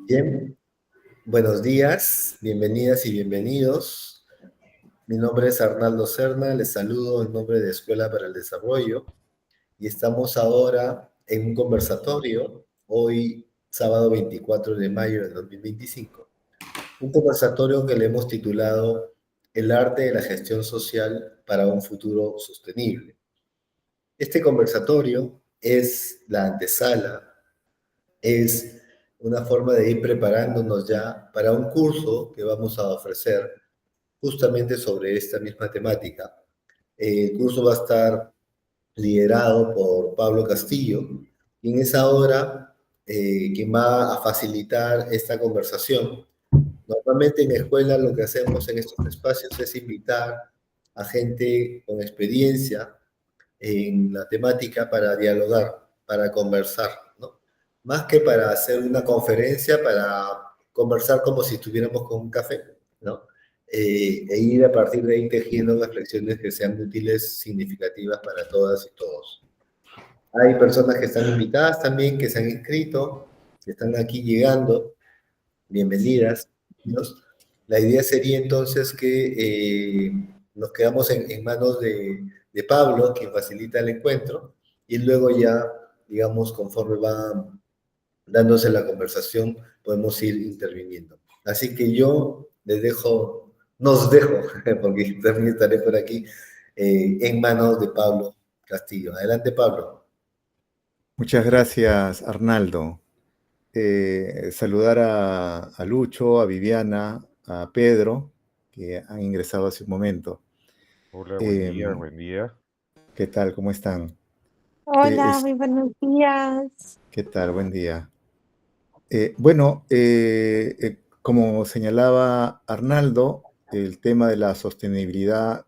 Bien, buenos días, bienvenidas y bienvenidos. Mi nombre es Arnaldo Serna, les saludo en nombre de Escuela para el Desarrollo y estamos ahora en un conversatorio, hoy sábado 24 de mayo de 2025. Un conversatorio que le hemos titulado El arte de la gestión social para un futuro sostenible. Este conversatorio es la antesala, es una forma de ir preparándonos ya para un curso que vamos a ofrecer justamente sobre esta misma temática. El curso va a estar liderado por Pablo Castillo, y en esa hora, quien va a facilitar esta conversación. Normalmente en la escuela lo que hacemos en estos espacios es invitar a gente con experiencia en la temática para dialogar, para conversar, ¿no? Más que para hacer una conferencia, para conversar como si estuviéramos con un café, ¿no? E ir a partir de ahí tejiendo reflexiones que sean útiles, significativas para todas y todos. Hay personas que están invitadas también, que se han inscrito, que están aquí llegando. Bienvenidas. La idea sería entonces que nos quedamos en manos de Pablo, quien facilita el encuentro, y luego ya, digamos, conforme va dándose la conversación, podemos ir interviniendo. Así que yo les dejo, nos dejo, porque también estaré por aquí, en manos de Pablo Castillo. Adelante, Pablo. Muchas gracias, Arnaldo. Saludar a Lucho, a Viviana, a Pedro, que han ingresado hace un momento. Hola, buen Eh, día, buen día. ¿Qué tal? ¿Cómo están? Eh, Hola, es- muy buenos días. ¿Qué tal? Buen día. Como señalaba Arnaldo, el tema de la sostenibilidad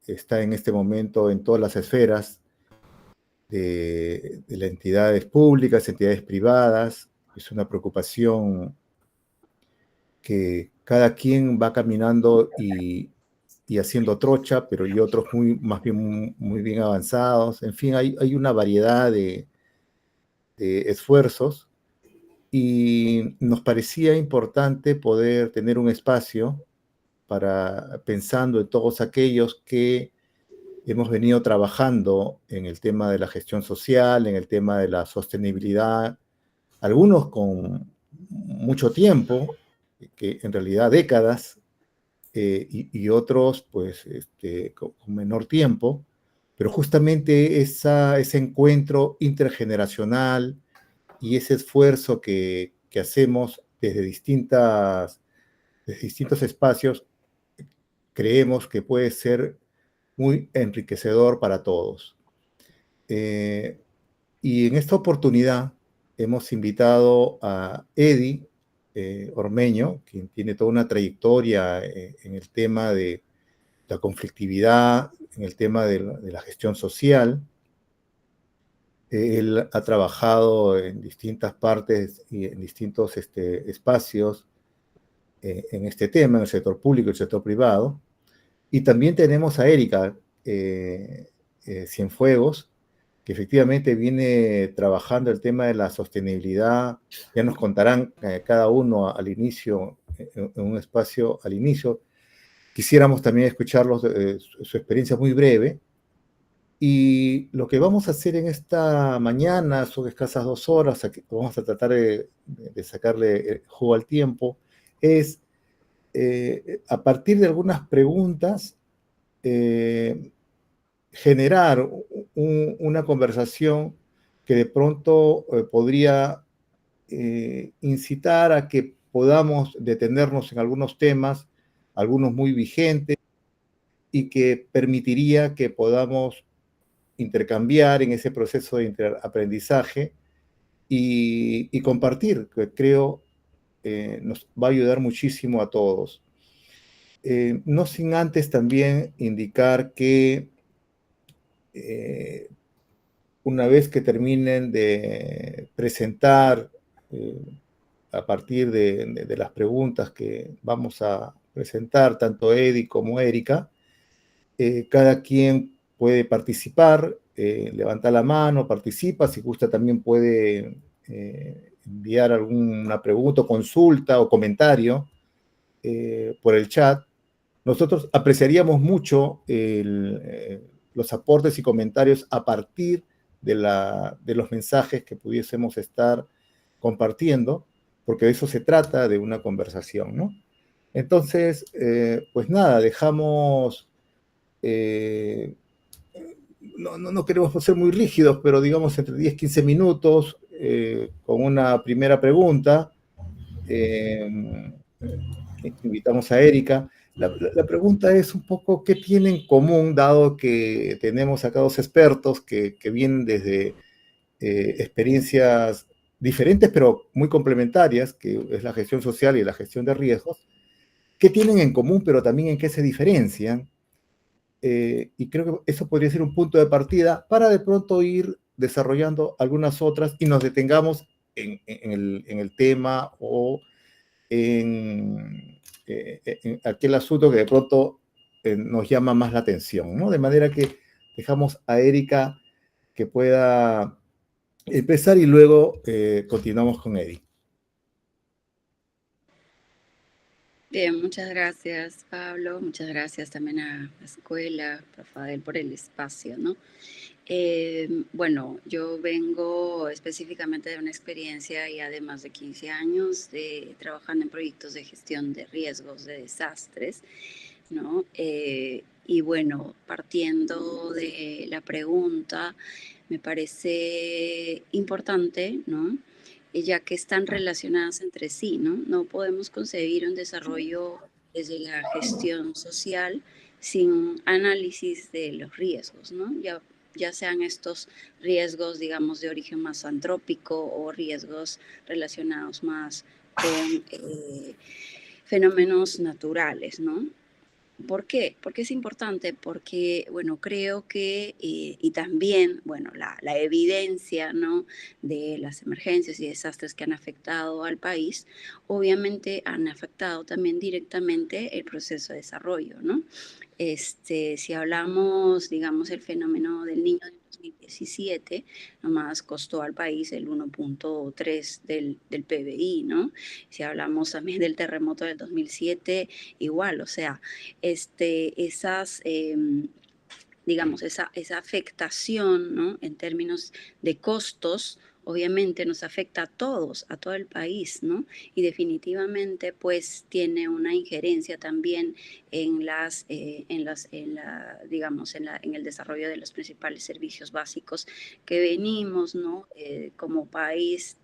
está en este momento en todas las esferas de las entidades públicas, entidades privadas. Es una preocupación que cada quien va caminando y haciendo trocha, pero y otros más bien muy bien avanzados. En fin, hay una variedad de esfuerzos y nos parecía importante poder tener un espacio para pensando en todos aquellos que hemos venido trabajando en el tema de la gestión social, en el tema de la sostenibilidad, algunos con mucho tiempo, que en realidad décadas, y otros pues con menor tiempo, pero justamente ese encuentro intergeneracional y ese esfuerzo que hacemos desde distintos espacios, creemos que puede ser muy enriquecedor para todos. Y en esta oportunidad hemos invitado a Eddie Ormeño, quien tiene toda una trayectoria en el tema de la conflictividad, en el tema de la gestión social. Él ha trabajado en distintas partes y en distintos espacios en este tema, en el sector público y el sector privado. Y también tenemos a Erika Cienfuegos, que efectivamente viene trabajando el tema de la sostenibilidad. Ya nos contarán cada uno al inicio, en un espacio al inicio. Quisiéramos también escucharlos, su experiencia muy breve. Y lo que vamos a hacer en esta mañana, son escasas 2 horas, vamos a tratar de sacarle jugo al tiempo, es a partir de algunas preguntas, generar una conversación que de pronto podría incitar a que podamos detenernos en algunos temas, algunos muy vigentes, y que permitiría que podamos intercambiar en ese proceso de aprendizaje y compartir, que creo nos va a ayudar muchísimo a todos. No sin antes también indicar que una vez que terminen de presentar a partir de las preguntas que vamos a presentar, tanto Eddie como Erika, cada quien puede participar levanta la mano, participa, si gusta también puede enviar alguna pregunta, consulta o comentario por el chat. Nosotros apreciaríamos mucho los aportes y comentarios a partir de los mensajes que pudiésemos estar compartiendo, porque de eso se trata, de una conversación, ¿no? Entonces, pues nada, dejamos, no queremos ser muy rígidos, pero digamos entre 10, 15 minutos con una primera pregunta. Invitamos a Erika. La pregunta es un poco qué tienen en común, dado que tenemos acá dos expertos que vienen desde experiencias diferentes, pero muy complementarias, que es la gestión social y la gestión de riesgos. ¿Qué tienen en común, pero también en qué se diferencian? Y creo que eso podría ser un punto de partida para de pronto ir desarrollando algunas otras y nos detengamos en el tema o en aquel asunto que de pronto nos llama más la atención, ¿no? De manera que dejamos a Erika que pueda empezar y luego continuamos con Eddie. Bien, muchas gracias, Pablo. Muchas gracias también a la escuela, Rafael, por el espacio, ¿no? Bueno, yo vengo específicamente de una experiencia ya de más de 15 años trabajando en proyectos de gestión de riesgos, de desastres, ¿no? Y bueno, partiendo de la pregunta, me parece importante, ¿no? Ya que están relacionadas entre sí, ¿no? No podemos concebir un desarrollo desde la gestión social sin análisis de los riesgos, ¿no? Ya sean estos riesgos, digamos, de origen más antrópico o riesgos relacionados más con fenómenos naturales, ¿no? ¿Por qué? Porque es importante, porque, bueno, creo que, y también, bueno, la evidencia, ¿no? De las emergencias y desastres que han afectado al país, obviamente han afectado también directamente el proceso de desarrollo, ¿no? Si hablamos, digamos, el fenómeno del niño del 2017, nomás costó al país el 1.3 del PBI, ¿no? Si hablamos también del terremoto del 2007, igual, o sea, esas, digamos, esa afectación, ¿no? En términos de costos, obviamente nos afecta a todos, a todo el país, ¿no? Y definitivamente, pues, tiene una injerencia también digamos, en el desarrollo de los principales servicios básicos que venimos, ¿no? Como país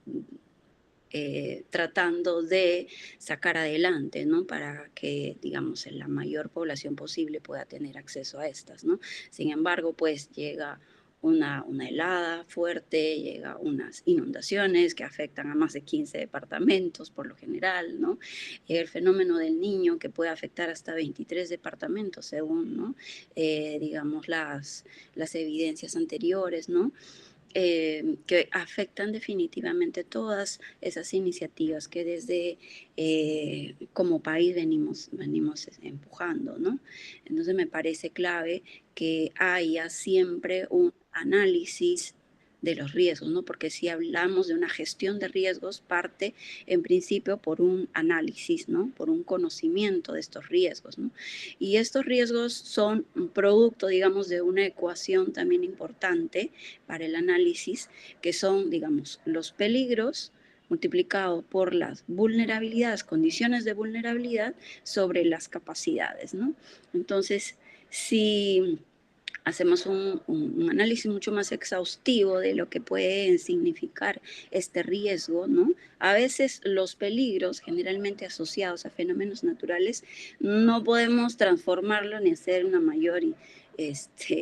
tratando de sacar adelante, ¿no? Para que, digamos, la mayor población posible pueda tener acceso a estas, ¿no? Sin embargo, pues llega una helada fuerte, llega unas inundaciones que afectan a más de 15 departamentos por lo general, ¿no? Llega el fenómeno del niño que puede afectar hasta 23 departamentos según, ¿no? Digamos, las evidencias anteriores, ¿no? Que afectan definitivamente todas esas iniciativas que desde como país venimos empujando, ¿no? Entonces me parece clave que haya siempre un análisis de los riesgos, ¿no? Porque si hablamos de una gestión de riesgos, parte en principio por un análisis, ¿no? Por un conocimiento de estos riesgos, ¿no? Y estos riesgos son un producto, digamos, de una ecuación también importante para el análisis, que son, digamos, los peligros multiplicado por las vulnerabilidades, condiciones de vulnerabilidad sobre las capacidades, ¿no? Entonces, si hacemos un análisis mucho más exhaustivo de lo que puede significar este riesgo, ¿no? A veces los peligros generalmente asociados a fenómenos naturales no podemos transformarlo ni hacer una mayor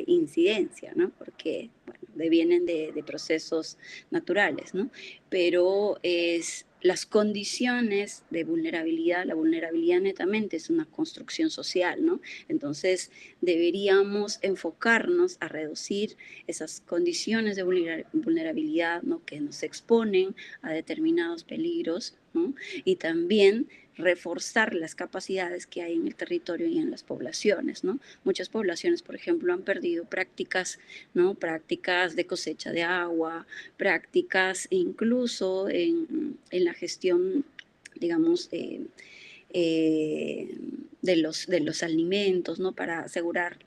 incidencia, ¿no? Porque, bueno, vienen de procesos naturales, ¿no? Pero es las condiciones de vulnerabilidad, la vulnerabilidad netamente es una construcción social, ¿no? Entonces deberíamos enfocarnos a reducir esas condiciones de vulnerabilidad, ¿no? Que nos exponen a determinados peligros, ¿no? Y también reforzar las capacidades que hay en el territorio y en las poblaciones, ¿no? Muchas poblaciones, por ejemplo, han perdido prácticas, ¿no? Prácticas de cosecha de agua, prácticas incluso en la gestión, digamos, de los alimentos, ¿no? Para asegurar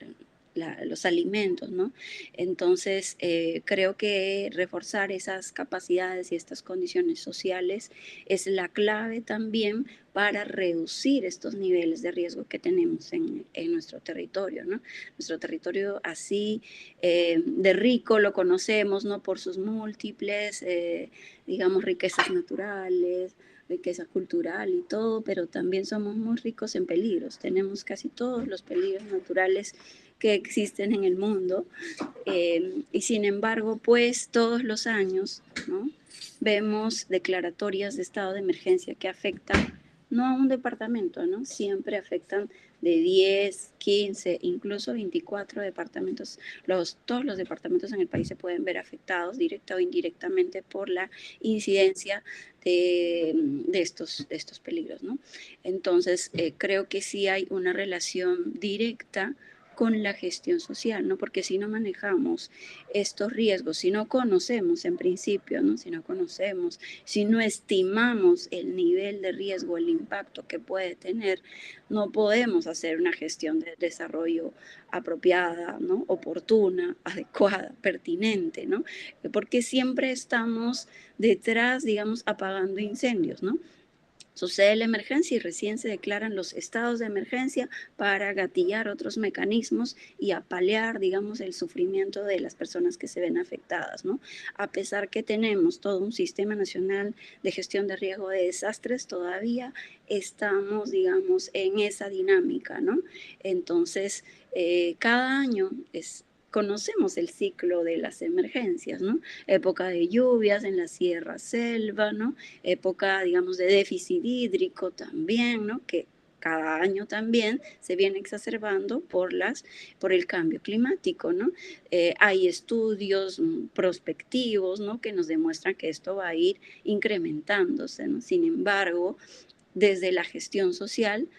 los alimentos, ¿no? Entonces, creo que reforzar esas capacidades y estas condiciones sociales es la clave también para reducir estos niveles de riesgo que tenemos en nuestro territorio, ¿no? Nuestro territorio así de rico lo conocemos, ¿no? Por sus múltiples, digamos, riquezas naturales, riqueza cultural y todo, pero también somos muy ricos en peligros. Tenemos casi todos los peligros naturales que existen en el mundo y sin embargo, pues todos los años, ¿no? Vemos declaratorias de estado de emergencia que afectan no a un departamento, ¿no? Siempre afectan de 10, 15, incluso 24 departamentos. Todos los departamentos en el país se pueden ver afectados directa o indirectamente por la incidencia de estos peligros, ¿no? Entonces, creo que sí hay una relación directa con la gestión social, ¿no? Porque si no manejamos estos riesgos, si no conocemos en principio, ¿no? Si no conocemos, si no estimamos el nivel de riesgo, el impacto que puede tener, no podemos hacer una gestión de desarrollo apropiada, ¿no? Oportuna, adecuada, pertinente, ¿no? Porque siempre estamos detrás, digamos, apagando incendios, ¿no? Sucede la emergencia y recién se declaran los estados de emergencia para gatillar otros mecanismos y apalear, digamos, el sufrimiento de las personas que se ven afectadas, ¿no? A pesar que tenemos todo un sistema nacional de gestión de riesgo de desastres, todavía estamos, digamos, en esa dinámica, ¿no? Entonces, cada año conocemos el ciclo de las emergencias, ¿no? Época de lluvias en la sierra selva, ¿no? Época, digamos, de déficit hídrico también, ¿no? Que cada año también se viene exacerbando por el cambio climático, ¿no? Hay estudios prospectivos, ¿no? Que nos demuestran que esto va a ir incrementándose, ¿no? Sin embargo, desde la gestión social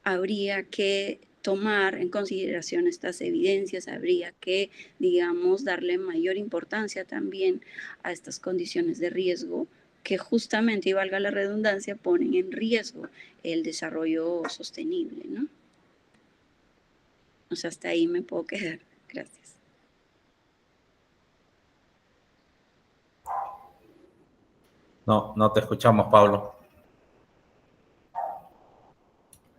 habría que tomar en consideración estas evidencias, habría que, digamos, darle mayor importancia también a estas condiciones de riesgo que justamente, y valga la redundancia, ponen en riesgo el desarrollo sostenible, ¿no? O sea, hasta ahí me puedo quedar. Gracias. No te escuchamos, Pablo.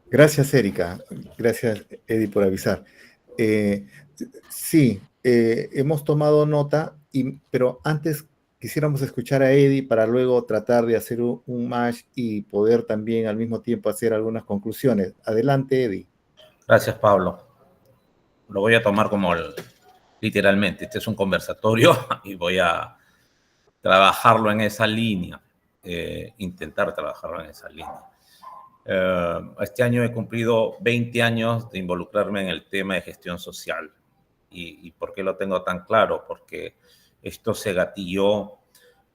Gracias, Erika. Gracias, Eddie, por avisar. Sí, hemos tomado nota, pero antes quisiéramos escuchar a Eddie para luego tratar de hacer un match y poder también al mismo tiempo hacer algunas conclusiones. Adelante, Eddie. Gracias, Pablo. Lo voy a tomar como literalmente. Este es un conversatorio y voy a trabajarlo en esa línea, intentar trabajarlo en esa línea. Este año he cumplido 20 años de involucrarme en el tema de gestión social. ¿Y por qué lo tengo tan claro? Porque esto se gatilló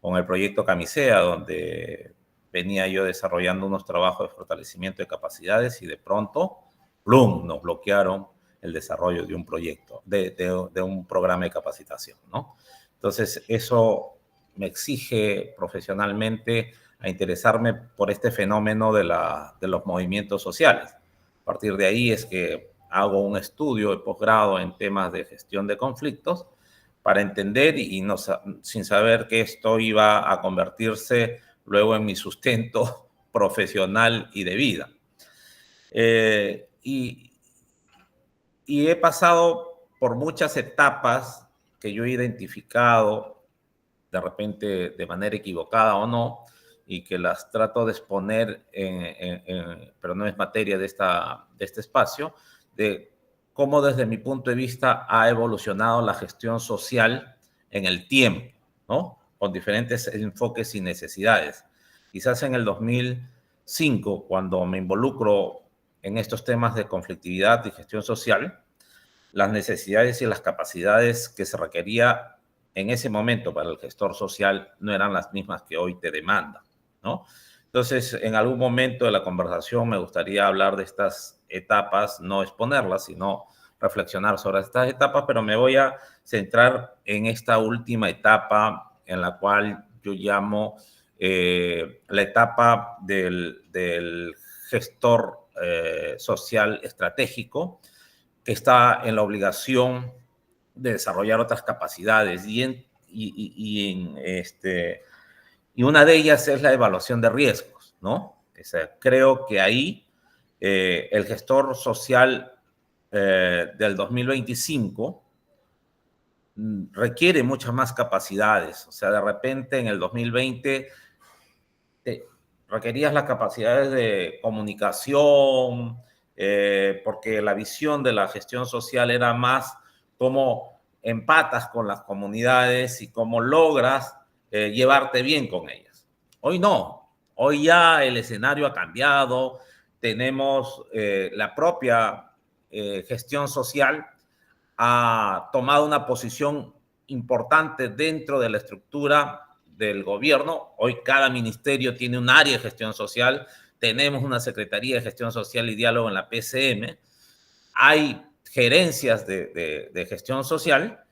con el proyecto Camisea, donde venía yo desarrollando unos trabajos de fortalecimiento de capacidades y de pronto, ¡plum!, nos bloquearon el desarrollo de un proyecto, de un programa de capacitación, ¿no? Entonces, eso me exige profesionalmente a interesarme por este fenómeno de los movimientos sociales. A partir de ahí es que hago un estudio de posgrado en temas de gestión de conflictos para entender y no, sin saber que esto iba a convertirse luego en mi sustento profesional y de vida. Y he pasado por muchas etapas que yo he identificado, de repente de manera equivocada o no, y que las trato de exponer, pero no es materia de este espacio, de cómo desde mi punto de vista ha evolucionado la gestión social en el tiempo, ¿no? Con diferentes enfoques y necesidades. quizás en el 2005, cuando me involucro en estos temas de conflictividad y gestión social, las necesidades y las capacidades que se requería en ese momento para el gestor social no eran las mismas que hoy te demandan, ¿no? Entonces, en algún momento de la conversación me gustaría hablar de estas etapas, no exponerlas, sino reflexionar sobre estas etapas, pero me voy a centrar en esta última etapa en la cual yo llamo la etapa del gestor social estratégico, que está en la obligación de desarrollar otras capacidades y una de ellas es la evaluación de riesgos, ¿no? O sea, creo que ahí el gestor social del 2025 requiere muchas más capacidades. O sea, de repente en el 2020 requerías las capacidades de comunicación, porque la visión de la gestión social era más cómo empatas con las comunidades y cómo logras llevarte bien con ellas. Hoy no, hoy ya el escenario ha cambiado, tenemos la propia gestión social ha tomado una posición importante dentro de la estructura del gobierno. Hoy cada ministerio tiene un área de gestión social, tenemos una Secretaría de Gestión Social y Diálogo en la PCM, hay gerencias de gestión social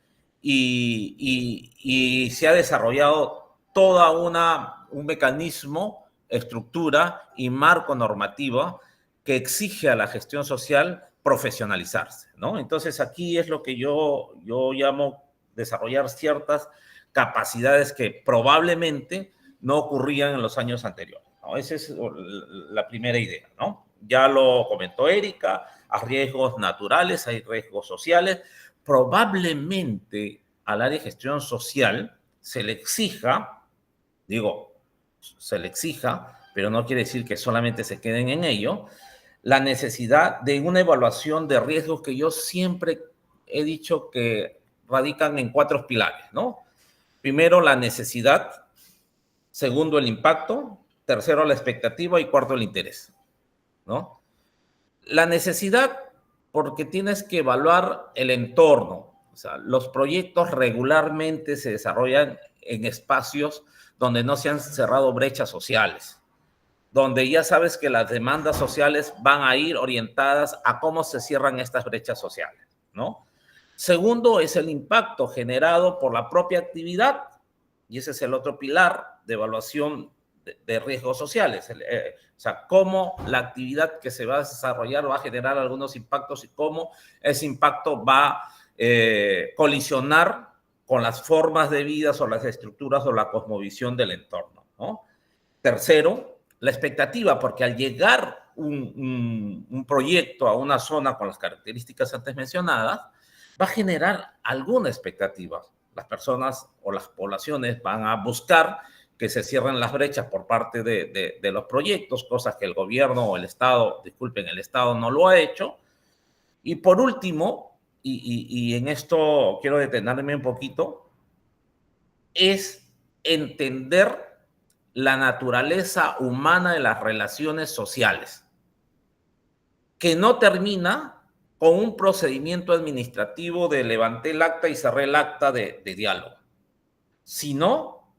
y se ha desarrollado toda un mecanismo, estructura y marco normativo que exige a la gestión social profesionalizarse, ¿no? Entonces aquí es lo que yo llamo desarrollar ciertas capacidades que probablemente no ocurrían en los años anteriores, ¿no? Esa es la primera idea, ¿no? Ya lo comentó Erika, hay riesgos naturales, hay riesgos sociales. Probablemente al área de gestión social se le exija, pero no quiere decir que solamente se queden en ello, la necesidad de una evaluación de riesgos que yo siempre he dicho que radican en 4 pilares, ¿no? Primero, la necesidad. Segundo, el impacto. Tercero, la expectativa. Y cuarto, el interés, ¿no? La necesidad, porque tienes que evaluar el entorno. O sea, los proyectos regularmente se desarrollan en espacios donde no se han cerrado brechas sociales, donde ya sabes que las demandas sociales van a ir orientadas a cómo se cierran estas brechas sociales, ¿no? Segundo es el impacto generado por la propia actividad, y ese es el otro pilar de evaluación de riesgos sociales. O sea, cómo la actividad que se va a desarrollar va a generar algunos impactos y cómo ese impacto va a colisionar con las formas de vida o las estructuras o la cosmovisión del entorno, ¿no? Tercero, la expectativa, porque al llegar un proyecto a una zona con las características antes mencionadas, va a generar alguna expectativa. Las personas o las poblaciones van a buscar que se cierren las brechas por parte de los proyectos, cosas que el gobierno o el Estado, el Estado no lo ha hecho. Y por último, y en esto quiero detenerme un poquito, es entender la naturaleza humana de las relaciones sociales, que no termina con un procedimiento administrativo de levanté el acta y cerré el acta de diálogo, sino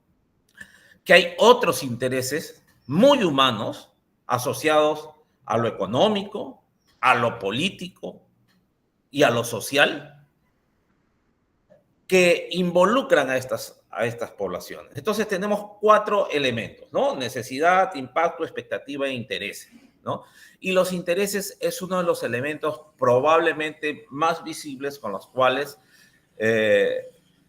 que hay otros intereses muy humanos asociados a lo económico, a lo político y a lo social que involucran a estas poblaciones. Entonces tenemos 4 elementos, ¿no? Necesidad, impacto, expectativa e interés, ¿no? Y los intereses es uno de los elementos probablemente más visibles con los cuales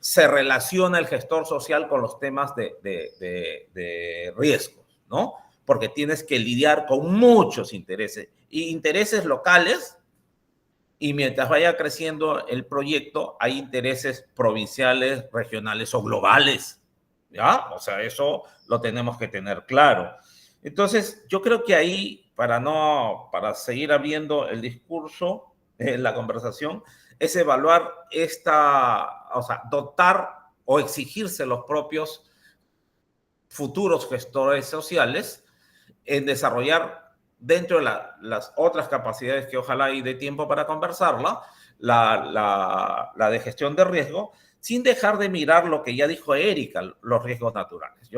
se relaciona el gestor social con los temas de riesgos, ¿no? Porque tienes que lidiar con muchos intereses, y intereses locales, y mientras vaya creciendo el proyecto, hay intereses provinciales, regionales o globales, ¿ya? O sea, eso lo tenemos que tener claro. Entonces, yo creo que ahí, para seguir abriendo el discurso, la conversación, es evaluar dotar o exigirse los propios futuros gestores sociales en desarrollar dentro de las otras capacidades que ojalá hay de tiempo para conversarla, la de gestión de riesgo, sin dejar de mirar lo que ya dijo Erika, los riesgos naturales.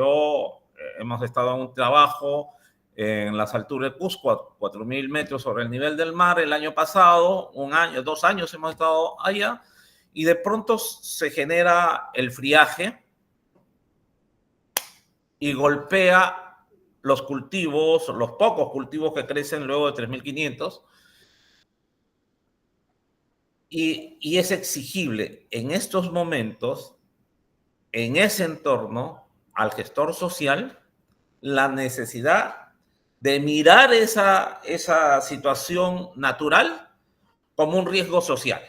Hemos estado en un trabajo en las alturas de Cusco, 4.000 metros sobre el nivel del mar el año pasado, 2 años hemos estado allá, y de pronto se genera el friaje y golpea los cultivos, los pocos cultivos que crecen luego de 3.500, y es exigible en estos momentos, en ese entorno, al gestor social, la necesidad de mirar esa situación natural como un riesgo social.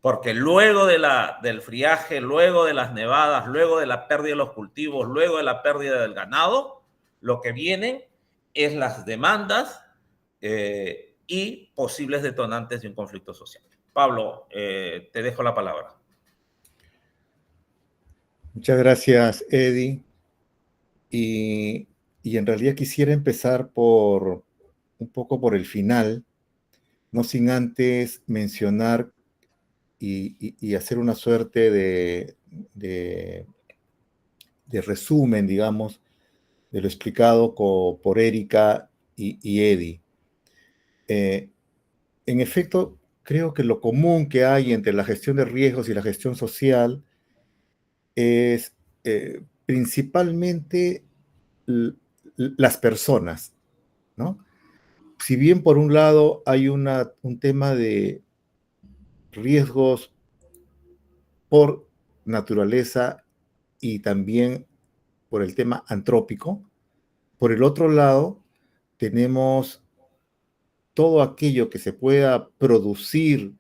Porque luego del friaje, luego de las nevadas, luego de la pérdida de los cultivos, luego de la pérdida del ganado, lo que vienen es las demandas y posibles detonantes de un conflicto social. Pablo, te dejo la palabra. Muchas gracias, Eddie. Y en realidad quisiera empezar un poco por el final, no sin antes mencionar y hacer una suerte de resumen, digamos, de lo explicado por Erika y Eddie. En efecto, creo que lo común que hay entre la gestión de riesgos y la gestión social es principalmente las personas, ¿no? Si bien por un lado hay un tema de riesgos por naturaleza y también por el tema antrópico, por el otro lado tenemos todo aquello que se pueda producir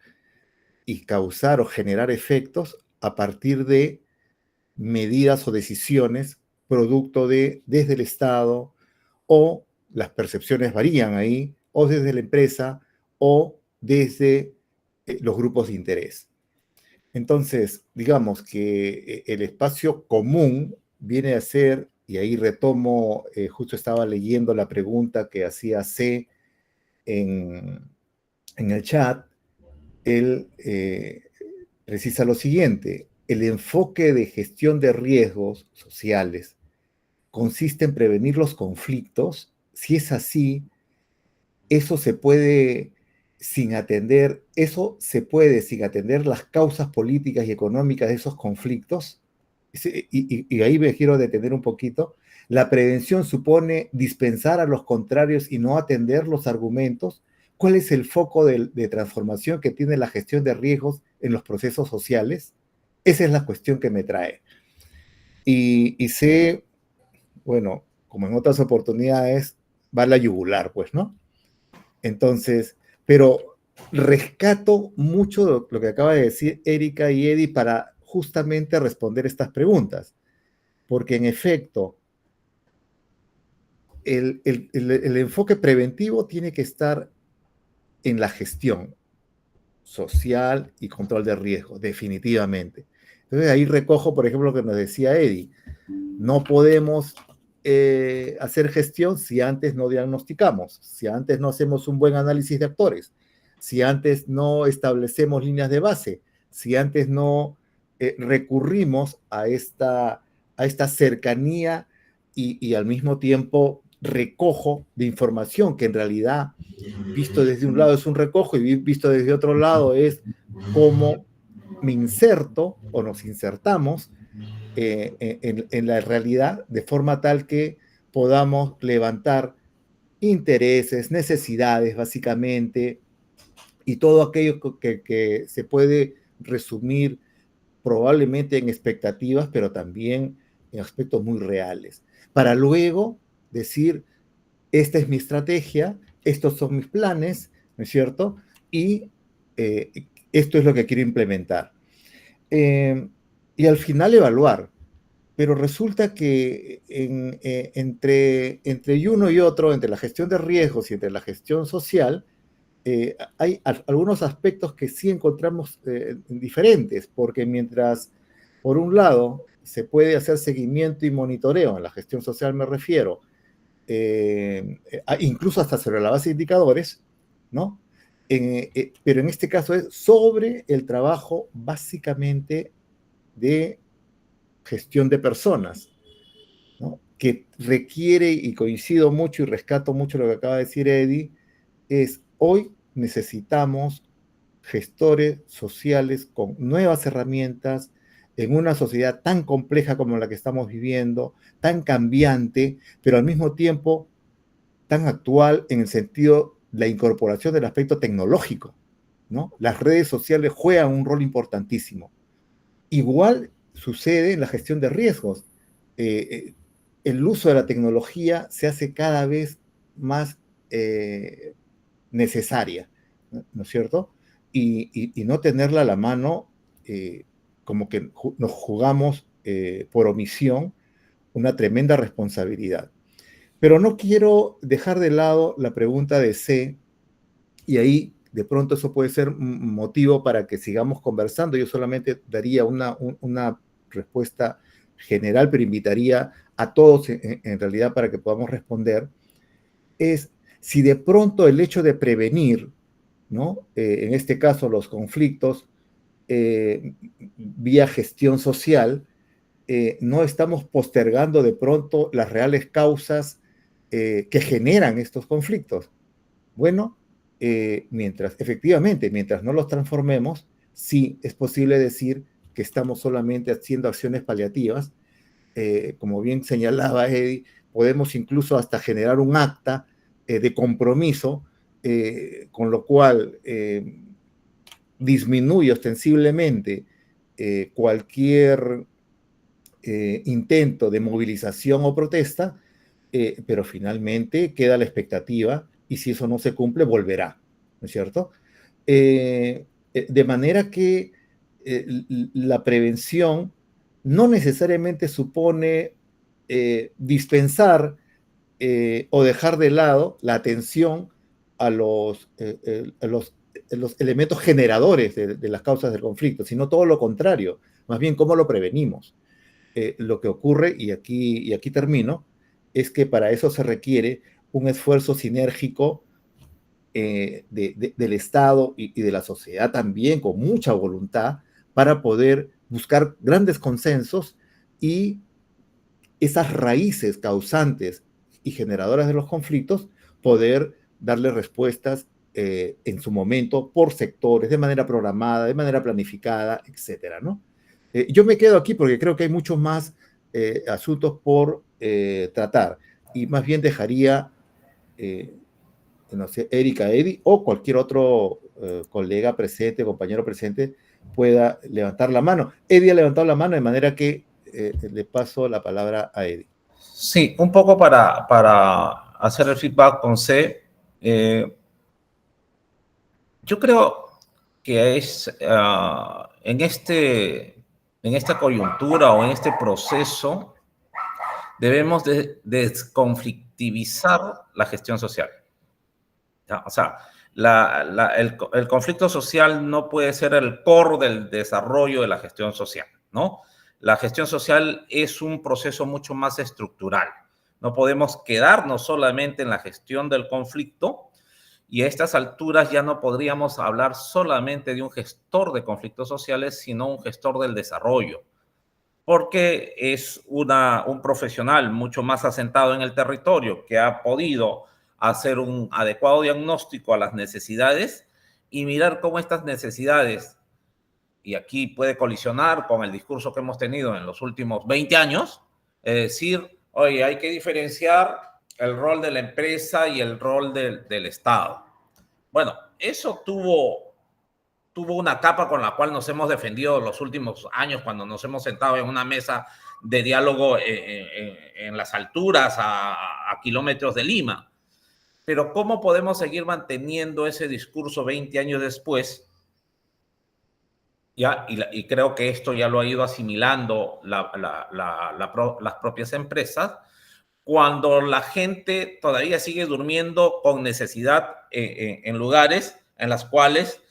y causar o generar efectos a partir de medidas o decisiones producto desde el Estado, o las percepciones varían ahí, o desde la empresa, o desde los grupos de interés. Entonces, digamos que el espacio común viene a ser, y ahí retomo, justo estaba leyendo la pregunta que hacía C en el chat, él precisa lo siguiente: el enfoque de gestión de riesgos sociales consiste en prevenir los conflictos. Si es así, eso se puede sin atender las causas políticas y económicas de esos conflictos. Y ahí me quiero detener un poquito. La prevención supone dispensar a los contrarios y no atender los argumentos. ¿Cuál es el foco de transformación que tiene la gestión de riesgos en los procesos sociales? Esa es la cuestión que me trae. Y sé, bueno, como en otras oportunidades, va la yugular, pues, ¿no? Entonces, pero rescato mucho lo que acaba de decir Erika y Eddie para justamente responder estas preguntas. Porque en efecto, el enfoque preventivo tiene que estar en la gestión social y control de riesgo, definitivamente. Entonces ahí recojo, por ejemplo, lo que nos decía Eddie. No podemos hacer gestión si antes no diagnosticamos, si antes no hacemos un buen análisis de actores, si antes no establecemos líneas de base, si antes no recurrimos a esta cercanía y al mismo tiempo recojo de información que en realidad, visto desde un lado es un recojo y visto desde otro lado es cómo me inserto o nos insertamos en la realidad, de forma tal que podamos levantar intereses, necesidades, básicamente, y todo aquello que se puede resumir probablemente en expectativas, pero también en aspectos muy reales, para luego decir, esta es mi estrategia, estos son mis planes, ¿no es cierto? Y esto es lo que quiero implementar. Y al final evaluar. Pero resulta que entre uno y otro, entre la gestión de riesgos y entre la gestión social, hay algunos aspectos que sí encontramos diferentes, porque mientras, por un lado, se puede hacer seguimiento y monitoreo, en la gestión social me refiero, incluso hasta sobre la base de indicadores, ¿no? Pero en este caso es sobre el trabajo básicamente de gestión de personas, ¿no? Que requiere, y coincido mucho y rescato mucho lo que acaba de decir Eddie, es hoy necesitamos gestores sociales con nuevas herramientas en una sociedad tan compleja como la que estamos viviendo, tan cambiante, pero al mismo tiempo tan actual en el sentido de la incorporación del aspecto tecnológico, ¿no? Las redes sociales juegan un rol importantísimo. Igual sucede en la gestión de riesgos. El uso de la tecnología se hace cada vez más necesaria, ¿no es cierto? Y no tenerla a la mano, como que nos jugamos por omisión una tremenda responsabilidad. Pero no quiero dejar de lado la pregunta de C, y ahí de pronto eso puede ser un motivo para que sigamos conversando. Yo solamente daría una respuesta general, pero invitaría a todos en realidad para que podamos responder. Es si de pronto el hecho de prevenir, ¿no? En este caso los conflictos vía gestión social, no estamos postergando de pronto las reales causas que generan estos conflictos. Bueno, efectivamente, mientras no los transformemos, sí es posible decir que estamos solamente haciendo acciones paliativas. Como bien señalaba Eddie, podemos incluso hasta generar un acta de compromiso, con lo cual disminuye ostensiblemente cualquier intento de movilización o protesta, pero finalmente queda la expectativa y si eso no se cumple, volverá, ¿no es cierto? De manera que la prevención no necesariamente supone dispensar o dejar de lado la atención a los elementos generadores de las causas del conflicto, sino todo lo contrario, más bien cómo lo prevenimos. Lo que ocurre, y aquí termino, es que para eso se requiere un esfuerzo sinérgico del Estado y de la sociedad también, con mucha voluntad, para poder buscar grandes consensos y esas raíces causantes y generadoras de los conflictos, poder darle respuestas en su momento por sectores, de manera programada, de manera planificada, etcétera, ¿no? Yo me quedo aquí porque creo que hay muchos más asuntos por tratar y más bien dejaría, no sé, Erika, Eddie o cualquier otro colega presente, compañero presente, pueda levantar la mano. Eddie ha levantado la mano de manera que le paso la palabra a Eddie. Sí, un poco para hacer el feedback con C. Yo creo que es en esta coyuntura o en este proceso debemos desconflictivizar la gestión social. ¿Ya? O sea, el conflicto social no puede ser el core del desarrollo de la gestión social, ¿no? La gestión social es un proceso mucho más estructural. No podemos quedarnos solamente en la gestión del conflicto y a estas alturas ya no podríamos hablar solamente de un gestor de conflictos sociales, sino un gestor del desarrollo, porque es un profesional mucho más asentado en el territorio que ha podido hacer un adecuado diagnóstico a las necesidades y mirar cómo estas necesidades, y aquí puede colisionar con el discurso que hemos tenido en los últimos 20 años, es decir, oye, hay que diferenciar el rol de la empresa y el rol del Estado. Bueno, eso tuvo una capa con la cual nos hemos defendido los últimos años cuando nos hemos sentado en una mesa de diálogo en las alturas a kilómetros de Lima. Pero ¿cómo podemos seguir manteniendo ese discurso 20 años después? ¿Ya? Y creo que esto ya lo ha ido asimilando las propias empresas, cuando la gente todavía sigue durmiendo con necesidad en lugares en las cuales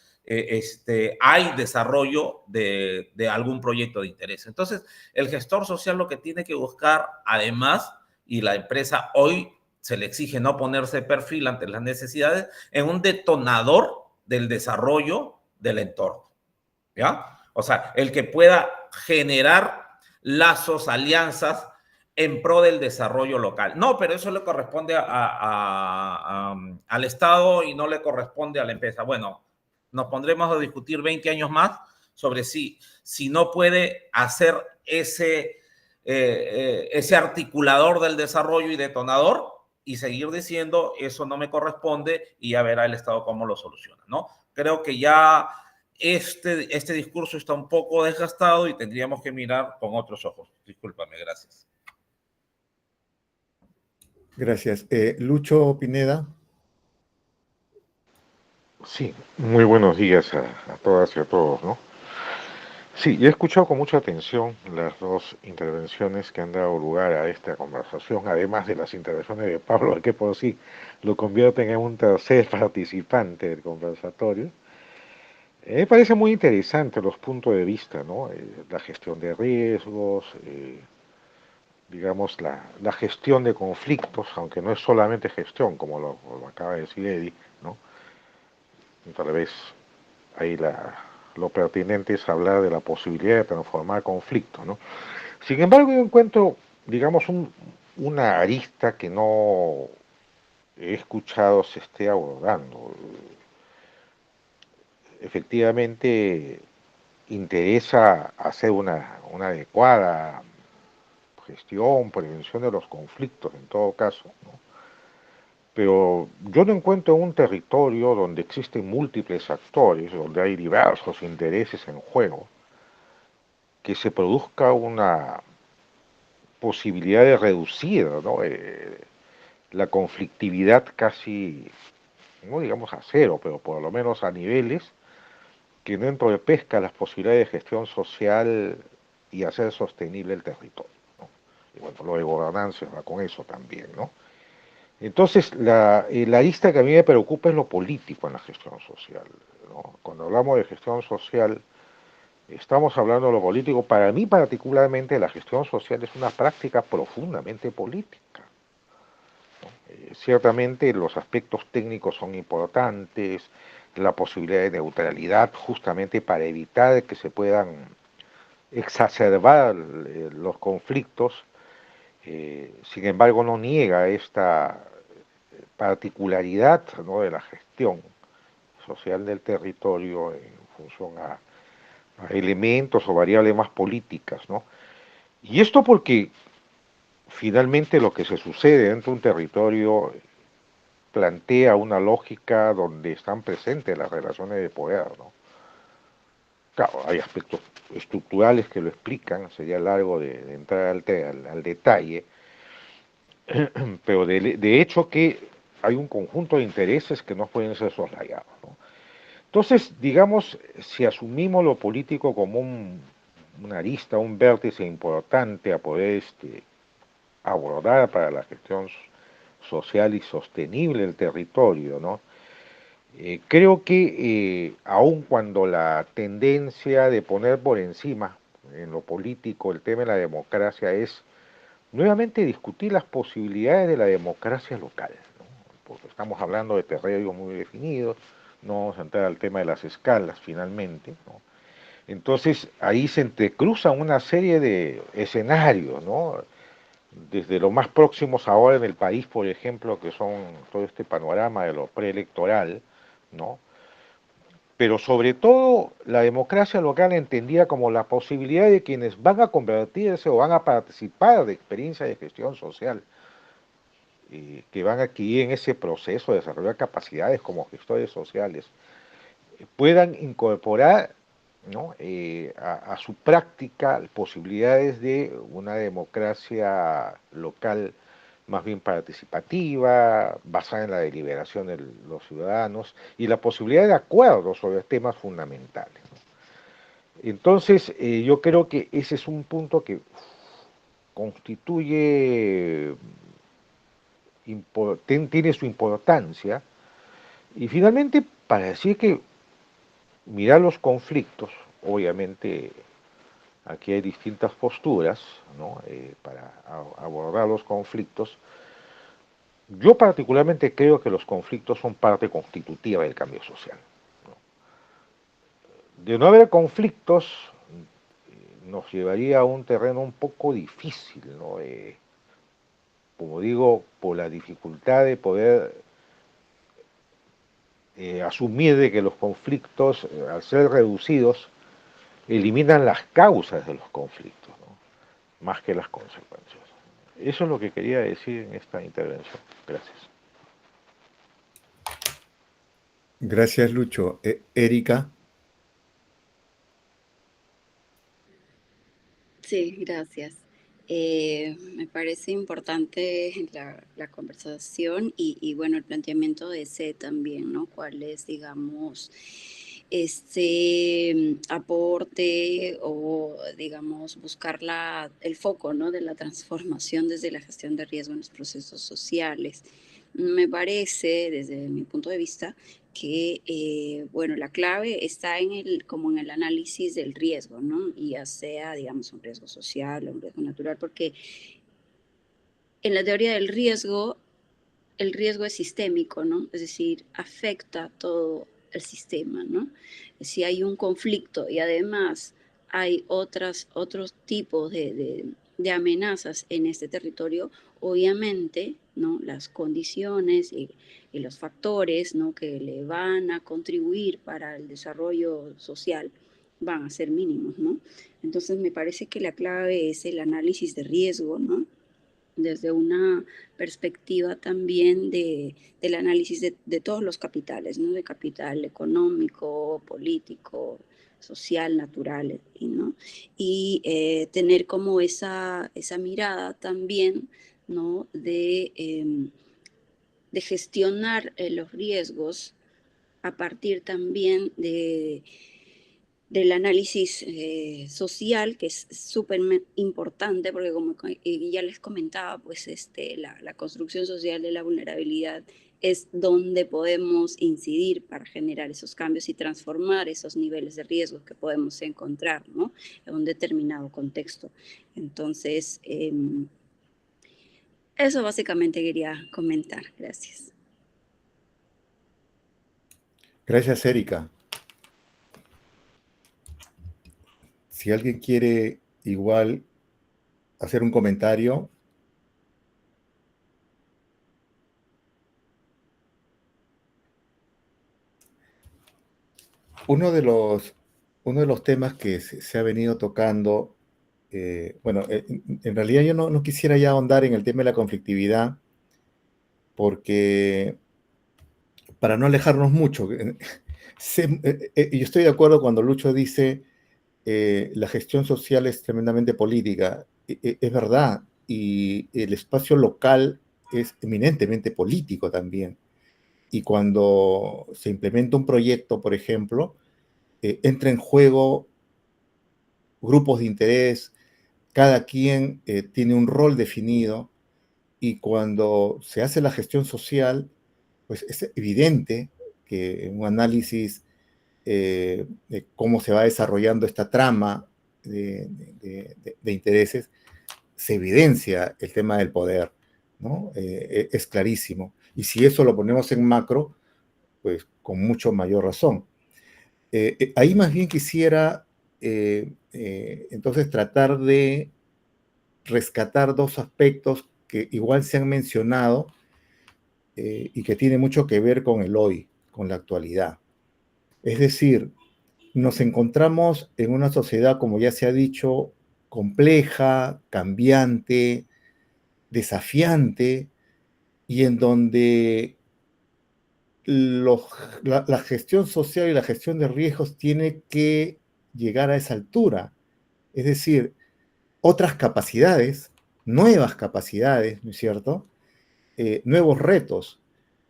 hay desarrollo de algún proyecto de interés. Entonces, el gestor social lo que tiene que buscar, además, y la empresa hoy se le exige no ponerse de perfil ante las necesidades, en un detonador del desarrollo del entorno, ¿ya? O sea, el que pueda generar lazos, alianzas en pro del desarrollo local. No, pero eso le corresponde al Estado y no le corresponde a la empresa. Bueno, nos pondremos a discutir 20 años más sobre si no puede hacer ese articulador del desarrollo y detonador y seguir diciendo eso no me corresponde y ya verá el Estado cómo lo soluciona, ¿no? Creo que ya este discurso está un poco desgastado y tendríamos que mirar con otros ojos. Discúlpame, gracias. Gracias. Lucho Pineda. Sí, muy buenos días a todas y a todos, ¿no? Sí, yo he escuchado con mucha atención las dos intervenciones que han dado lugar a esta conversación, además de las intervenciones de Pablo, que por sí lo convierten en un tercer participante del conversatorio. Me parece muy interesante los puntos de vista, ¿no? La gestión de riesgos, digamos, la gestión de conflictos, aunque no es solamente gestión, como lo acaba de decir Eddie, ¿no? Tal vez ahí lo pertinente es hablar de la posibilidad de transformar conflictos, ¿no? Sin embargo, yo encuentro, digamos, una arista que no he escuchado se esté abordando. Efectivamente, interesa hacer una adecuada gestión, prevención de los conflictos en todo caso, ¿no? Pero yo no encuentro un territorio donde existen múltiples actores, donde hay diversos intereses en juego, que se produzca una posibilidad de reducir, ¿no? La conflictividad casi, no digamos a cero, pero por lo menos a niveles que no entorpezca las posibilidades de gestión social y hacer sostenible el territorio, ¿no? Y bueno, lo de gobernanza va con eso también, ¿no? Entonces, la arista que a mí me preocupa es lo político en la gestión social, ¿no? Cuando hablamos de gestión social, estamos hablando de lo político. Para mí particularmente la gestión social es una práctica profundamente política, ¿no? Ciertamente los aspectos técnicos son importantes, la posibilidad de neutralidad justamente para evitar que se puedan exacerbar los conflictos, sin embargo no niega esta particularidad, ¿no?, de la gestión social del territorio en función a elementos o variables más políticas, ¿no? Y esto porque finalmente lo que se sucede dentro de un territorio plantea una lógica donde están presentes las relaciones de poder, ¿no? Claro, hay aspectos estructurales que lo explican, sería largo de entrar al detalle, pero de hecho que hay un conjunto de intereses que no pueden ser soslayados, ¿no? Entonces, digamos, si asumimos lo político como una arista, un vértice importante a poder abordar para la gestión social y sostenible del territorio, ¿no? Creo que aun cuando la tendencia de poner por encima en lo político el tema de la democracia es nuevamente discutir las posibilidades de la democracia local, ¿no? Porque estamos hablando de territorios muy definidos, no vamos a entrar al tema de las escalas finalmente, ¿no? Entonces ahí se entrecruzan una serie de escenarios, ¿no? Desde los más próximos ahora en el país, por ejemplo, que son todo este panorama de lo preelectoral, ¿no? Pero sobre todo la democracia local entendida como la posibilidad de quienes van a convertirse o van a participar de experiencias de gestión social, que van a adquirir en ese proceso de desarrollar capacidades como gestores sociales, puedan incorporar, ¿no?, a su práctica posibilidades de una democracia local más bien participativa, basada en la deliberación de los ciudadanos y la posibilidad de acuerdos sobre temas fundamentales, ¿no? Entonces, yo creo que ese es un punto que constituye, tiene su importancia, y finalmente para decir que mirar los conflictos. Obviamente aquí hay distintas posturas, ¿no? Para abordar los conflictos. Yo particularmente creo que los conflictos son parte constitutiva del cambio social, ¿no? De no haber conflictos, nos llevaría a un terreno un poco difícil, ¿no? Como digo, por la dificultad de poder asumir de que los conflictos, al ser reducidos, eliminan las causas de los conflictos, ¿no? Más que las consecuencias. Eso es lo que quería decir en esta intervención. Gracias. Gracias, Lucho. Erika. Sí, gracias. Me parece importante la conversación bueno, el planteamiento de ese también, ¿no? ¿Cuál es, digamos, este aporte o, digamos, buscar el foco, ¿no? De la transformación desde la gestión de riesgo en los procesos sociales? Me parece, desde mi punto de vista, que, bueno, la clave está como en el análisis del riesgo, ¿no? Y ya sea, digamos, un riesgo social o un riesgo natural, porque en la teoría del riesgo, el riesgo es sistémico, ¿no? Es decir, afecta todo el sistema, ¿no? Si hay un conflicto y además hay otros tipos de amenazas en este territorio, obviamente, ¿no? Las condiciones y los factores, ¿no? Que le van a contribuir para el desarrollo social van a ser mínimos, ¿no? Entonces me parece que la clave es el análisis de riesgo, ¿no? Desde una perspectiva también del análisis de todos los capitales, ¿no? De capital económico, político, social, natural, ¿no? Y tener como esa mirada también, ¿no? De gestionar los riesgos a partir también del análisis social, que es súper importante, porque como ya les comentaba, pues la construcción social de la vulnerabilidad es donde podemos incidir para generar esos cambios y transformar esos niveles de riesgo que podemos encontrar, ¿no? En un determinado contexto. Entonces, eso básicamente quería comentar. Gracias. Gracias, Erika. Si alguien quiere igual hacer un comentario. Uno de los temas que se ha venido tocando, bueno, en realidad yo no quisiera ya ahondar en el tema de la conflictividad, porque para no alejarnos mucho, yo estoy de acuerdo cuando Lucho dice la gestión social es tremendamente política. Es verdad, y el espacio local es eminentemente político también. Y cuando se implementa un proyecto, por ejemplo, entra en juego grupos de interés, cada quien tiene un rol definido, y cuando se hace la gestión social, pues es evidente que un análisis de cómo se va desarrollando esta trama de intereses, se evidencia el tema del poder, ¿no? Es clarísimo. Y si eso lo ponemos en macro, pues con mucho mayor razón. Ahí más bien quisiera entonces tratar de rescatar dos aspectos que igual se han mencionado y que tienen mucho que ver con el hoy, con la actualidad. Es decir, nos encontramos en una sociedad, como ya se ha dicho, compleja, cambiante, desafiante, y en donde la gestión social y la gestión de riesgos tiene que llegar a esa altura. Es decir, otras capacidades, nuevas capacidades, ¿no es cierto? Nuevos retos.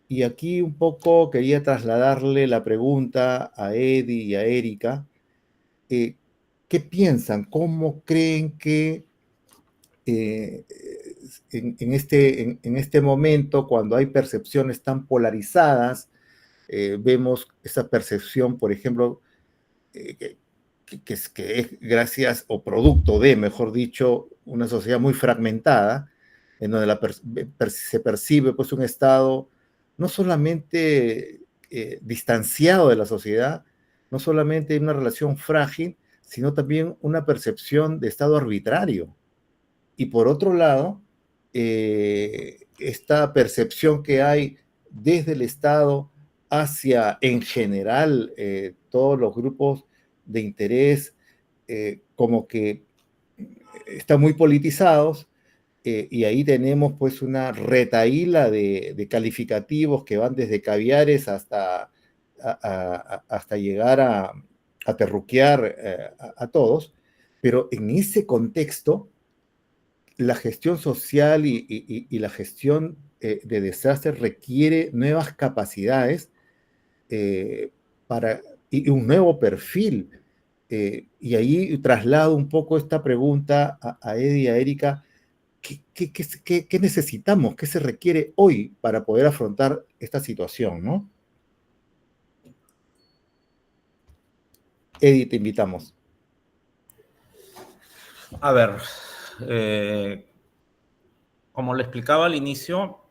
Y aquí un poco quería trasladarle la pregunta a Eddie y a Erika. ¿Qué piensan? ¿Cómo creen que en este momento, cuando hay percepciones tan polarizadas, vemos esa percepción, por ejemplo, que es gracias o producto de, mejor dicho, una sociedad muy fragmentada, en donde se percibe pues un Estado no solamente distanciado de la sociedad, no solamente una relación frágil, sino también una percepción de Estado arbitrario. Y por otro lado, esta percepción que hay desde el Estado hacia, en general, todos los grupos de interés, como que están muy politizados, y ahí tenemos pues una retahíla de calificativos que van desde caviares hasta llegar a terruquear a todos, pero en ese contexto la gestión social y la gestión de desastres requiere nuevas capacidades eh, y un nuevo perfil. Y ahí traslado un poco esta pregunta a Eddie y a Erika. ¿Qué necesitamos? ¿Qué se requiere hoy para poder afrontar esta situación, ¿no? Eddie, te invitamos. A ver, como le explicaba al inicio,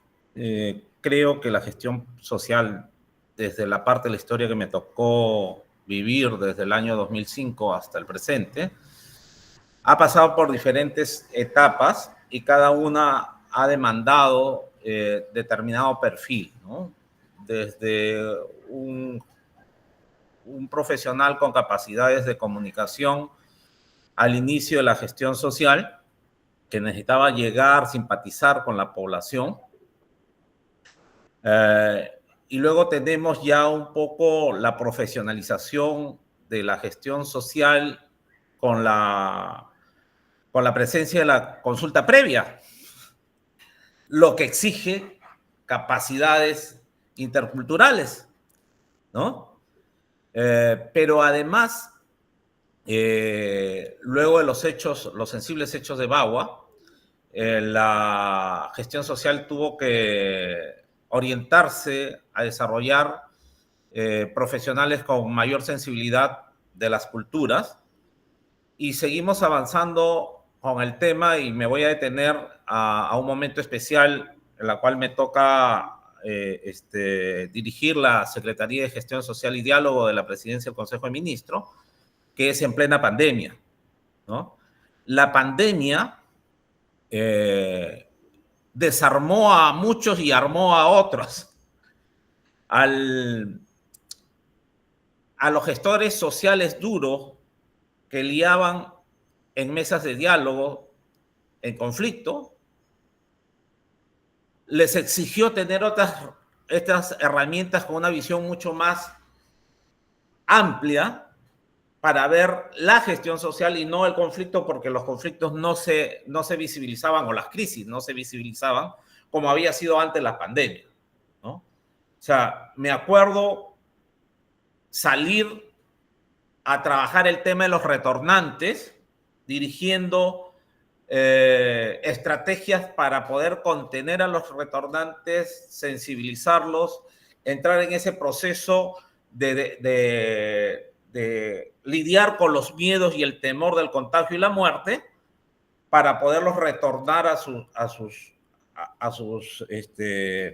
creo que la gestión social, desde la parte de la historia que me tocó vivir desde el año 2005 hasta el presente, ha pasado por diferentes etapas y cada una ha demandado determinado perfil, ¿no? Desde un profesional con capacidades de comunicación al inicio de la gestión social, que necesitaba llegar, simpatizar con la población. Y luego tenemos ya un poco la profesionalización de la gestión social con la presencia de la consulta previa, lo que exige capacidades interculturales, ¿no? Pero además, luego de los hechos, los sensibles hechos de Bagua, la gestión social tuvo que orientarse a desarrollar profesionales con mayor sensibilidad de las culturas, y seguimos avanzando con el tema, y me voy a detener a un momento especial en la cual me toca dirigir la Secretaría de Gestión Social y Diálogo de la Presidencia del Consejo de Ministros, que es en plena pandemia, ¿no? La pandemia desarmó a muchos y armó a otros. A los gestores sociales duros que liaban en mesas de diálogo, en conflicto, les exigió tener estas herramientas con una visión mucho más amplia para ver la gestión social y no el conflicto, porque los conflictos no se visibilizaban, o las crisis no se visibilizaban como había sido antes la pandemia, ¿no? O sea, me acuerdo salir a trabajar el tema de los retornantes, dirigiendo estrategias para poder contener a los retornantes, sensibilizarlos, entrar en ese proceso de lidiar con los miedos y el temor del contagio y la muerte, para poderlos retornar a sus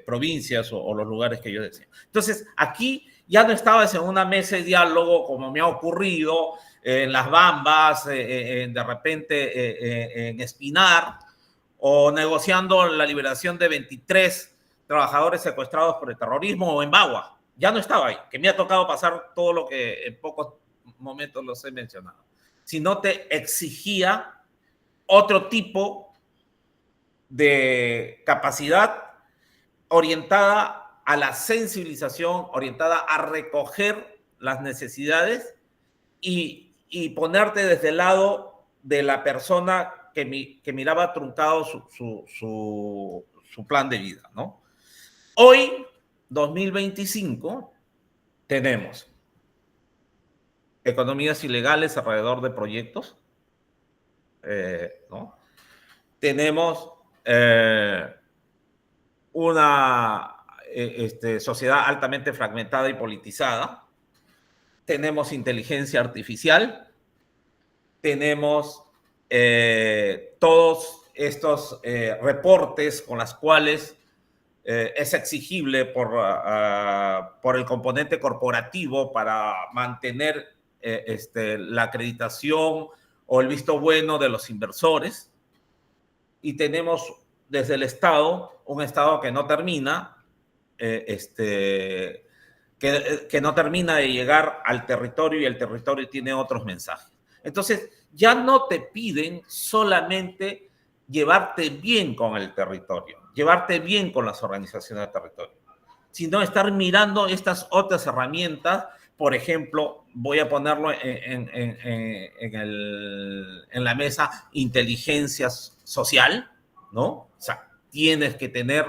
provincias o los lugares que yo decía. Entonces, aquí ya no estabas en una mesa de diálogo como me ha ocurrido en Las Bambas, de repente en Espinar, o negociando la liberación de 23 trabajadores secuestrados por el terrorismo, o en Bagua. Ya no estaba ahí, que me ha tocado pasar todo lo que en pocos momentos los he mencionado. Sino te exigía otro tipo de capacidad orientada a la sensibilización, orientada a recoger las necesidades y ponerte desde el lado de la persona que miraba truncado su plan de vida, ¿no? Hoy, 2025, tenemos economías ilegales alrededor de proyectos, ¿no? Tenemos una sociedad altamente fragmentada y politizada. tenemos inteligencia artificial, tenemos todos estos reportes con los cuales es exigible por el componente corporativo para mantener la acreditación o el visto bueno de los inversores. Y tenemos desde el Estado, un Estado que no termina, que no termina de llegar al territorio, y el territorio tiene otros mensajes. Entonces, ya no te piden solamente llevarte bien con el territorio, llevarte bien con las organizaciones del territorio, sino estar mirando estas otras herramientas. Por ejemplo, voy a ponerlo en la mesa, inteligencia social, ¿no? O sea, tienes que tener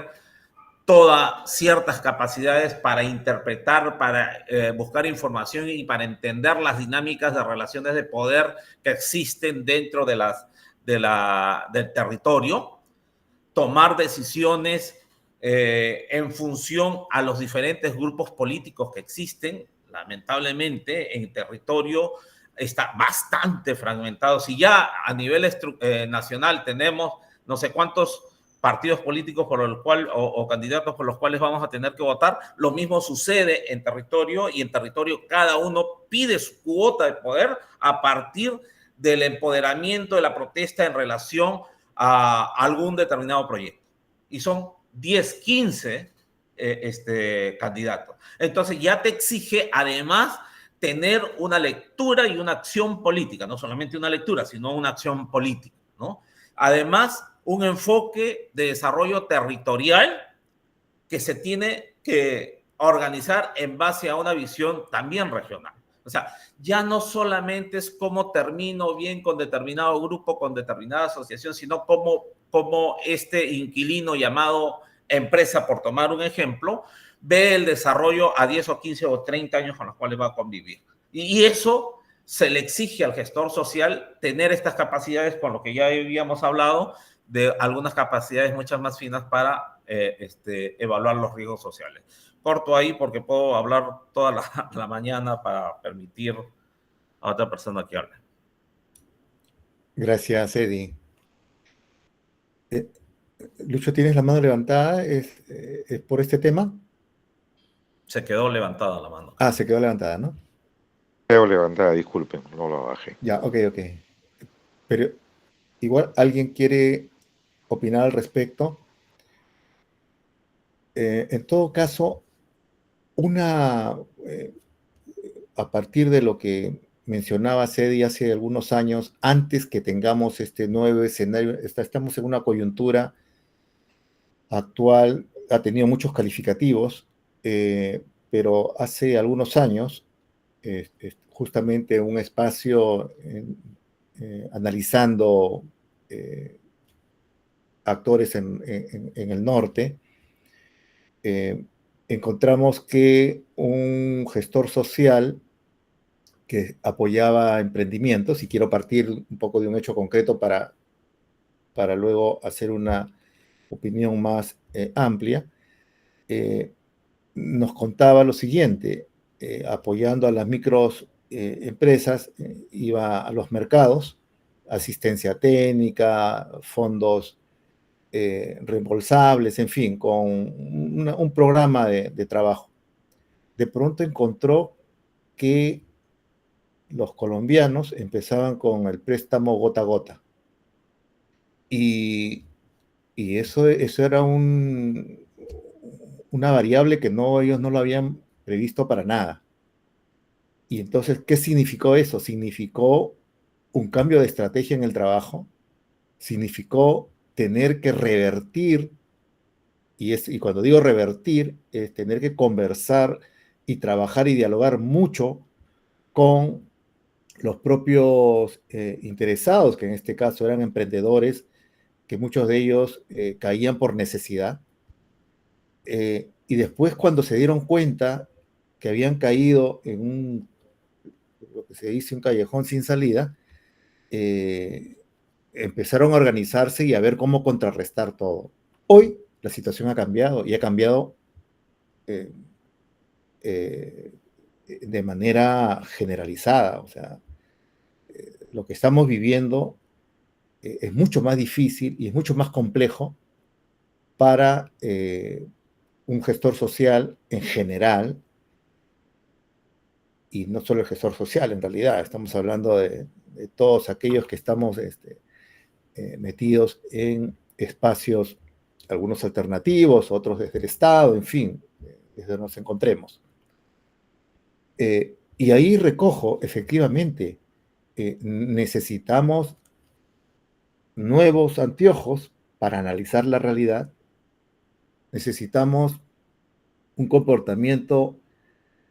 todas ciertas capacidades para interpretar, para buscar información y para entender las dinámicas de relaciones de poder que existen dentro del territorio, tomar decisiones en función a los diferentes grupos políticos que existen. Lamentablemente, en territorio está bastante fragmentado. Si ya a nivel nacional tenemos no sé cuántos partidos políticos por los cuales, o candidatos por los cuales vamos a tener que votar, lo mismo sucede en territorio, y en territorio cada uno pide su cuota de poder a partir del empoderamiento, de la protesta en relación a algún determinado proyecto. Y son 10, 15 candidatos. Entonces ya te exige además tener una lectura y una acción política, no solamente una lectura, sino una acción política, ¿no? Además, un enfoque de desarrollo territorial que se tiene que organizar en base a una visión también regional. O sea, ya no solamente es cómo termino bien con determinado grupo, con determinada asociación, sino cómo este inquilino llamado empresa, por tomar un ejemplo, ve el desarrollo a 10 o 15 o 30 años con los cuales va a convivir. Y eso se le exige al gestor social tener estas capacidades, con lo que ya habíamos hablado, de algunas capacidades muchas más finas para evaluar los riesgos sociales. Corto ahí porque puedo hablar toda la mañana para permitir a otra persona que hable. Gracias, Eddie. Lucho, ¿tienes la mano levantada? ¿Es por este tema? Se quedó levantada la mano. Ah, se quedó levantada, ¿no? Quedó levantada, disculpen, no la bajé. Ya, ok. Pero igual, ¿alguien quiere opinar al respecto? En todo caso, a partir de lo que mencionaba Cedi hace algunos años, antes que tengamos este nuevo escenario, estamos en una coyuntura actual, ha tenido muchos calificativos, pero hace algunos años, justamente un espacio analizando actores en el norte, encontramos que un gestor social que apoyaba emprendimientos, y quiero partir un poco de un hecho concreto para luego hacer una opinión más amplia, nos contaba lo siguiente: apoyando a las microempresas, iba a los mercados, asistencia técnica, fondos reembolsables, en fin, con un programa de trabajo. De pronto encontró que los colombianos empezaban con el préstamo gota a gota. Y eso era una variable que ellos no lo habían previsto para nada. Y entonces, ¿qué significó eso? Significó un cambio de estrategia en el trabajo, significó tener que revertir, y cuando digo revertir, es tener que conversar y trabajar y dialogar mucho con los propios interesados, que en este caso eran emprendedores, que muchos de ellos caían por necesidad. Y después, cuando se dieron cuenta que habían caído en lo que se dice un callejón sin salida, empezaron a organizarse y a ver cómo contrarrestar todo. Hoy la situación ha cambiado, y ha cambiado de manera generalizada. O sea, lo que estamos viviendo es mucho más difícil y es mucho más complejo para un gestor social en general, y no solo el gestor social en realidad, estamos hablando de todos aquellos que estamos metidos en espacios, algunos alternativos, otros desde el Estado, en fin, desde donde nos encontremos. Y ahí recojo, efectivamente, necesitamos nuevos anteojos para analizar la realidad, necesitamos un comportamiento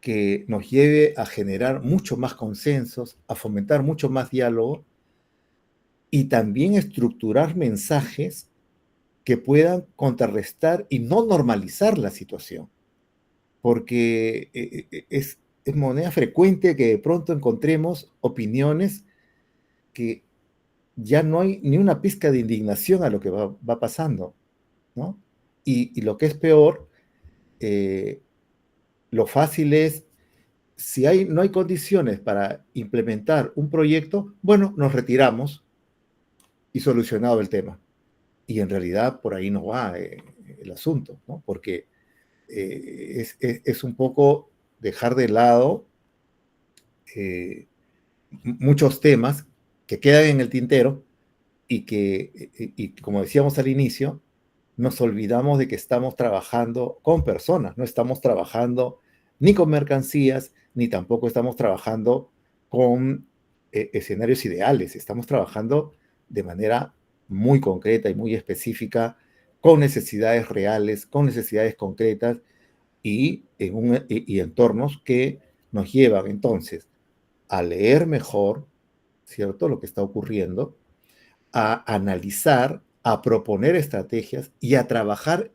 que nos lleve a generar mucho más consensos, a fomentar mucho más diálogo y también estructurar mensajes que puedan contrarrestar y no normalizar la situación. Porque es moneda frecuente que de pronto encontremos opiniones que ya no hay ni una pizca de indignación a lo que va pasando, ¿no? Y lo que es peor, lo fácil es, si no hay condiciones para implementar un proyecto, bueno, nos retiramos y solucionado el tema. Y en realidad por ahí no va el asunto, ¿no? Porque es un poco dejar de lado muchos temas que quedan en el tintero y como decíamos al inicio, nos olvidamos de que estamos trabajando con personas, no estamos trabajando ni con mercancías, ni tampoco estamos trabajando con escenarios ideales, estamos trabajando de manera muy concreta y muy específica, con necesidades reales, con necesidades concretas y entornos que nos llevan entonces a leer mejor, ¿cierto?, lo que está ocurriendo, a analizar, a proponer estrategias y a trabajar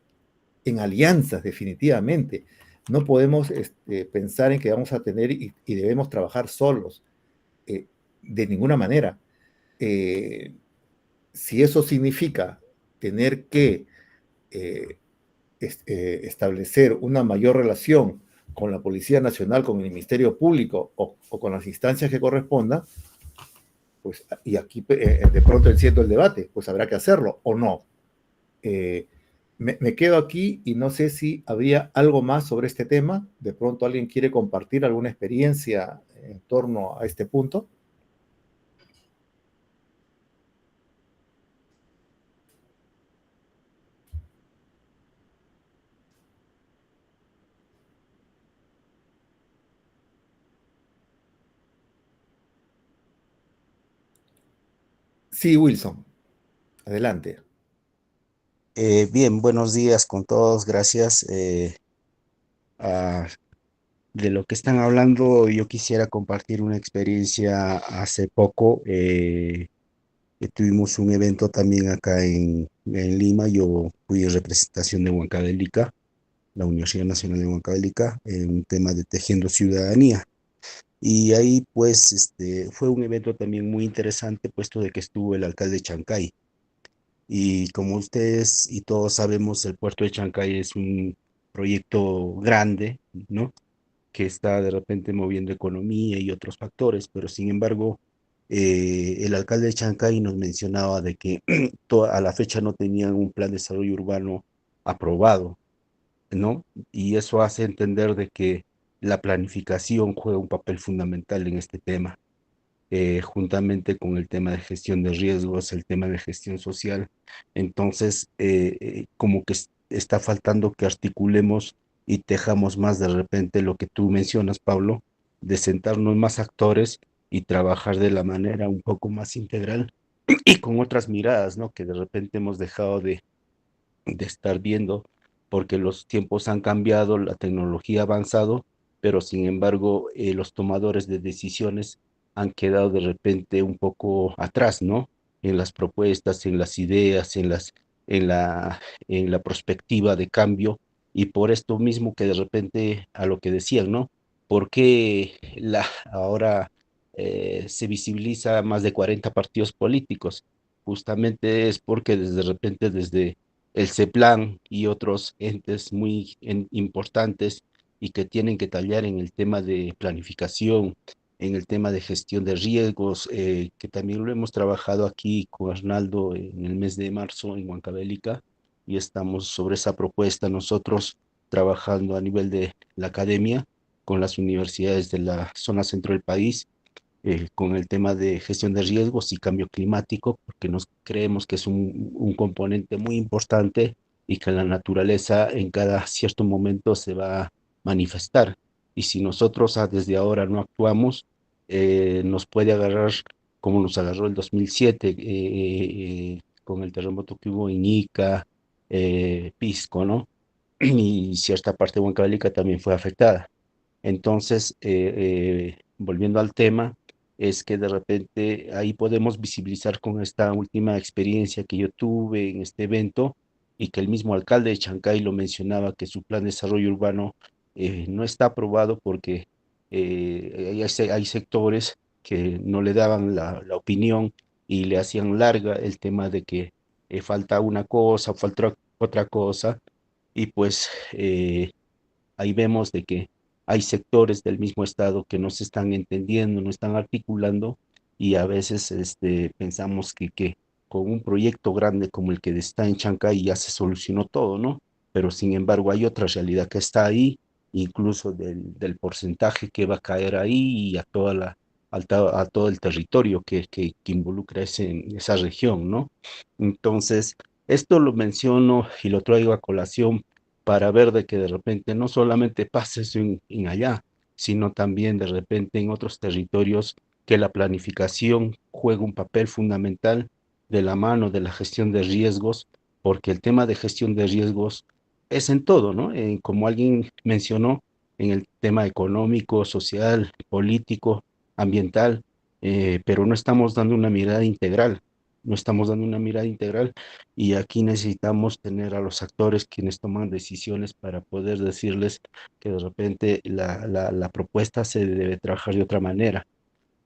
en alianzas, definitivamente. No podemos pensar en que vamos a tener y debemos trabajar solos, de ninguna manera. Si eso significa tener que establecer una mayor relación con la Policía Nacional, con el Ministerio Público o con las instancias que correspondan, pues, y aquí de pronto enciendo el debate, pues habrá que hacerlo o no. Me quedo aquí y no sé si habría algo más sobre este tema. De pronto alguien quiere compartir alguna experiencia en torno a este punto. Sí, Wilson, adelante. Bien, buenos días con todos, gracias. Ah, de lo que están hablando, yo quisiera compartir una experiencia hace poco. Que tuvimos un evento también acá en Lima. Yo fui en representación de Huancavelica, la Universidad Nacional de Huancavelica, en un tema de tejiendo ciudadanía. Y ahí pues fue un evento también muy interesante, puesto de que estuvo el alcalde de Chancay. Y como ustedes y todos sabemos, el puerto de Chancay es un proyecto grande, ¿no? Que está de repente moviendo economía y otros factores, pero sin embargo, el alcalde de Chancay nos mencionaba de que a la fecha no tenían un plan de desarrollo urbano aprobado, ¿no? Y eso hace entender de que la planificación juega un papel fundamental en este tema, juntamente con el tema de gestión de riesgos, el tema de gestión social. Entonces, como que está faltando que articulemos y tejamos más de repente lo que tú mencionas, Pablo, de sentarnos más actores y trabajar de la manera un poco más integral y con otras miradas, ¿no? Que de repente hemos dejado de estar viendo, porque los tiempos han cambiado, la tecnología ha avanzado, pero sin embargo los tomadores de decisiones han quedado de repente un poco atrás, ¿no? En las propuestas, en las ideas, en la, en la perspectiva de cambio, y por esto mismo que de repente a lo que decían, ¿no? ¿Por qué ahora se visibiliza más de 40 partidos políticos? Justamente es porque desde repente, desde el CEPLAN y otros entes muy importantes y que tienen que tallar en el tema de planificación, en el tema de gestión de riesgos, que también lo hemos trabajado aquí con Arnaldo en el mes de marzo en Huancavelica, y estamos sobre esa propuesta nosotros trabajando a nivel de la academia con las universidades de la zona centro del país, con el tema de gestión de riesgos y cambio climático, porque nos creemos que es un componente muy importante y que la naturaleza en cada cierto momento se va a manifestar. Y si nosotros desde ahora no actuamos, nos puede agarrar como nos agarró el 2007, con el terremoto que hubo en Ica, Pisco, ¿no? Y cierta parte de Huancavelica también fue afectada. Entonces, volviendo al tema, es que de repente ahí podemos visibilizar con esta última experiencia que yo tuve en este evento y que el mismo alcalde de Chancay lo mencionaba, que su plan de desarrollo urbano no está aprobado porque hay sectores que no le daban la opinión y le hacían larga el tema de que falta una cosa, falta otra cosa, y pues ahí vemos de que hay sectores del mismo Estado que no se están entendiendo, no están articulando, y a veces pensamos que con un proyecto grande como el que está en Chancay ya se solucionó todo, ¿no? Pero sin embargo hay otra realidad que está ahí, incluso del porcentaje que va a caer ahí y a a todo el territorio que involucra esa región, ¿no? Entonces, esto lo menciono y lo traigo a colación para ver de que de repente no solamente pase eso en allá, sino también de repente en otros territorios, que la planificación juega un papel fundamental de la mano de la gestión de riesgos, porque el tema de gestión de riesgos es en todo, ¿no? Como alguien mencionó, en el tema económico, social, político, ambiental, pero no estamos dando una mirada integral, no estamos dando una mirada integral, y aquí necesitamos tener a los actores quienes toman decisiones para poder decirles que de repente la propuesta se debe trabajar de otra manera.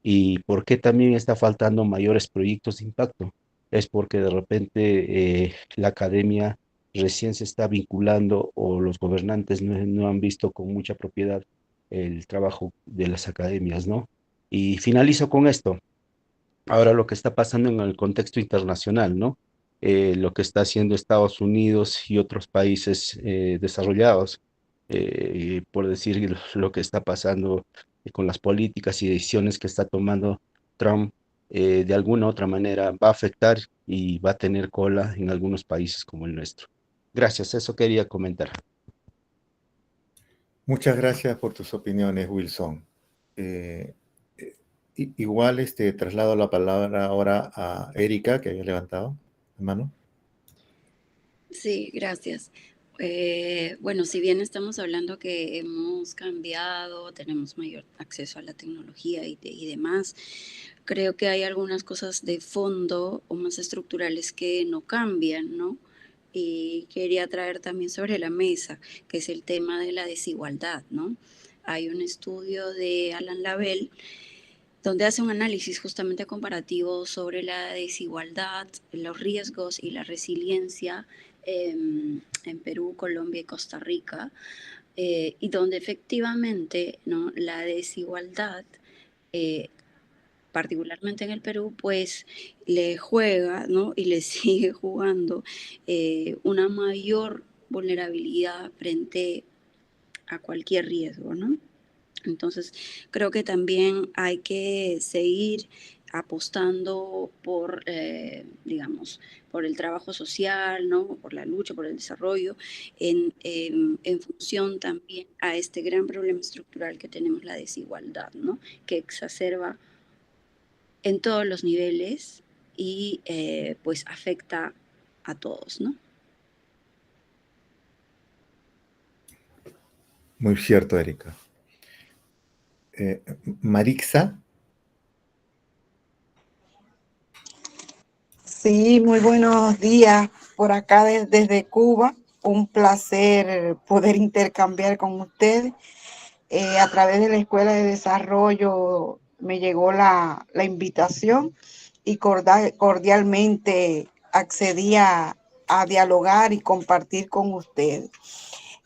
¿Y por qué también está faltando mayores proyectos de impacto? Es porque de repente la academia recién se está vinculando, o los gobernantes no han visto con mucha propiedad el trabajo de las academias, ¿no? Y finalizo con esto. Ahora lo que está pasando en el contexto internacional, ¿no? Lo que está haciendo Estados Unidos y otros países desarrollados, por decir lo que está pasando con las políticas y decisiones que está tomando Trump, de alguna u otra manera va a afectar y va a tener cola en algunos países como el nuestro. Gracias, eso quería comentar. Muchas gracias por tus opiniones, Wilson. Igual traslado la palabra ahora a Erika, que había levantado la mano. Sí, gracias. Bueno, si bien estamos hablando que hemos cambiado, tenemos mayor acceso a la tecnología y demás, creo que hay algunas cosas de fondo o más estructurales que no cambian, ¿no? Y quería traer también sobre la mesa, que es el tema de la desigualdad, ¿no? Hay un estudio de Alan Lavelle donde hace un análisis justamente comparativo sobre la desigualdad, los riesgos y la resiliencia en Perú, Colombia y Costa Rica, y donde efectivamente, ¿no?, la desigualdad, eh, particularmente en el Perú, pues le juega, ¿no?, y le sigue jugando una mayor vulnerabilidad frente a cualquier riesgo, ¿no? Entonces, creo que también hay que seguir apostando por, digamos, por el trabajo social, ¿no? Por la lucha, por el desarrollo, en función también a este gran problema estructural que tenemos, la desigualdad, ¿no? Que exacerba en todos los niveles y pues afecta a todos, ¿no? Muy cierto, Erika. Marixa. Sí, muy buenos días por acá desde Cuba. Un placer poder intercambiar con ustedes. A través de la Escuela de Desarrollo me llegó la invitación y cordialmente accedí a dialogar y compartir con ustedes.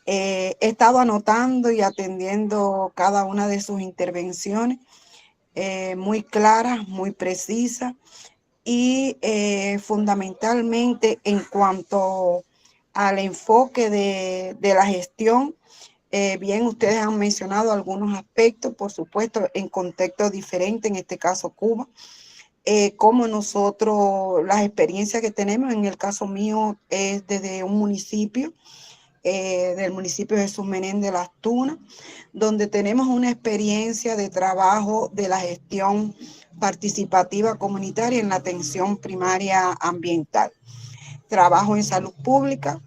He estado anotando y atendiendo cada una de sus intervenciones, muy claras, muy precisas y fundamentalmente en cuanto al enfoque de la gestión. Bien, ustedes han mencionado algunos aspectos, por supuesto, en contextos diferentes, en este caso Cuba. Como nosotros, las experiencias que tenemos, en el caso mío, es desde un municipio, del municipio de Jesús Menéndez Las Tunas, donde tenemos una experiencia de trabajo de la gestión participativa comunitaria en la atención primaria ambiental. Trabajo en salud pública,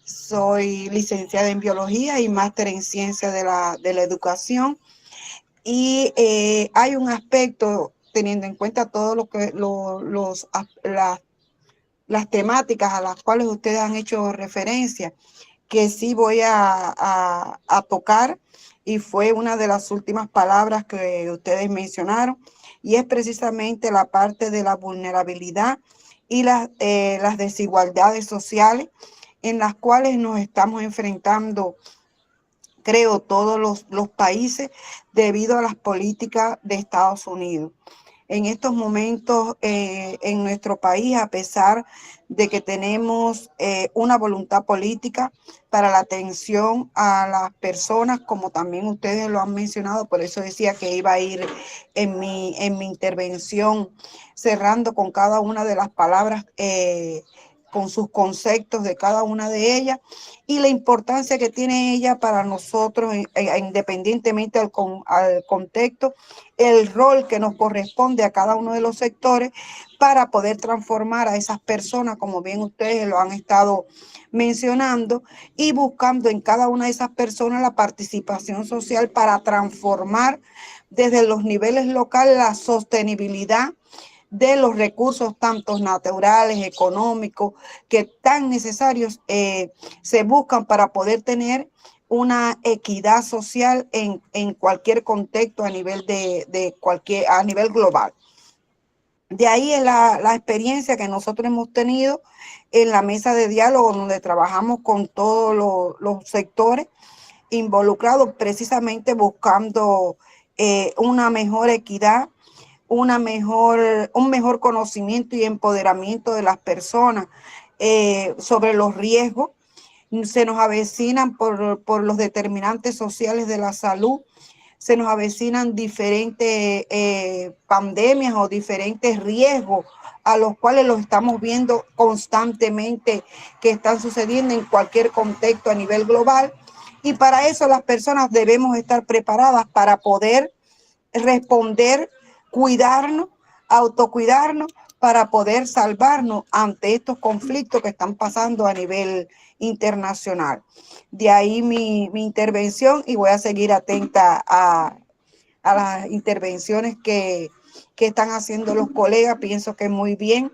soy licenciada en biología y máster en ciencia de la educación, y hay un aspecto, teniendo en cuenta todo lo que las temáticas a las cuales ustedes han hecho referencia, que sí voy a tocar, y fue una de las últimas palabras que ustedes mencionaron, y es precisamente la parte de la vulnerabilidad y las desigualdades sociales en las cuales nos estamos enfrentando, creo, todos los países debido a las políticas de Estados Unidos. En estos momentos en nuestro país, a pesar de que tenemos una voluntad política para la atención a las personas, como también ustedes lo han mencionado, por eso decía que iba a ir en mi intervención cerrando con cada una de las palabras, con sus conceptos de cada una de ellas y la importancia que tiene ella para nosotros, independientemente al contexto, el rol que nos corresponde a cada uno de los sectores para poder transformar a esas personas, como bien ustedes lo han estado mencionando, y buscando en cada una de esas personas la participación social para transformar desde los niveles locales la sostenibilidad de los recursos tanto naturales, económicos, que tan necesarios se buscan para poder tener una equidad social en cualquier contexto a nivel a nivel global. De ahí es la experiencia que nosotros hemos tenido en la mesa de diálogo, donde trabajamos con todos los sectores involucrados, precisamente buscando una mejor equidad, un mejor conocimiento y empoderamiento de las personas sobre los riesgos. Se nos avecinan por los determinantes sociales de la salud, se nos avecinan diferentes pandemias o diferentes riesgos a los cuales los estamos viendo constantemente que están sucediendo en cualquier contexto a nivel global. Y para eso las personas debemos estar preparadas para poder responder, cuidarnos, autocuidarnos, para poder salvarnos ante estos conflictos que están pasando a nivel internacional. De ahí mi intervención, y voy a seguir atenta a las intervenciones que están haciendo los colegas. Pienso que muy bien.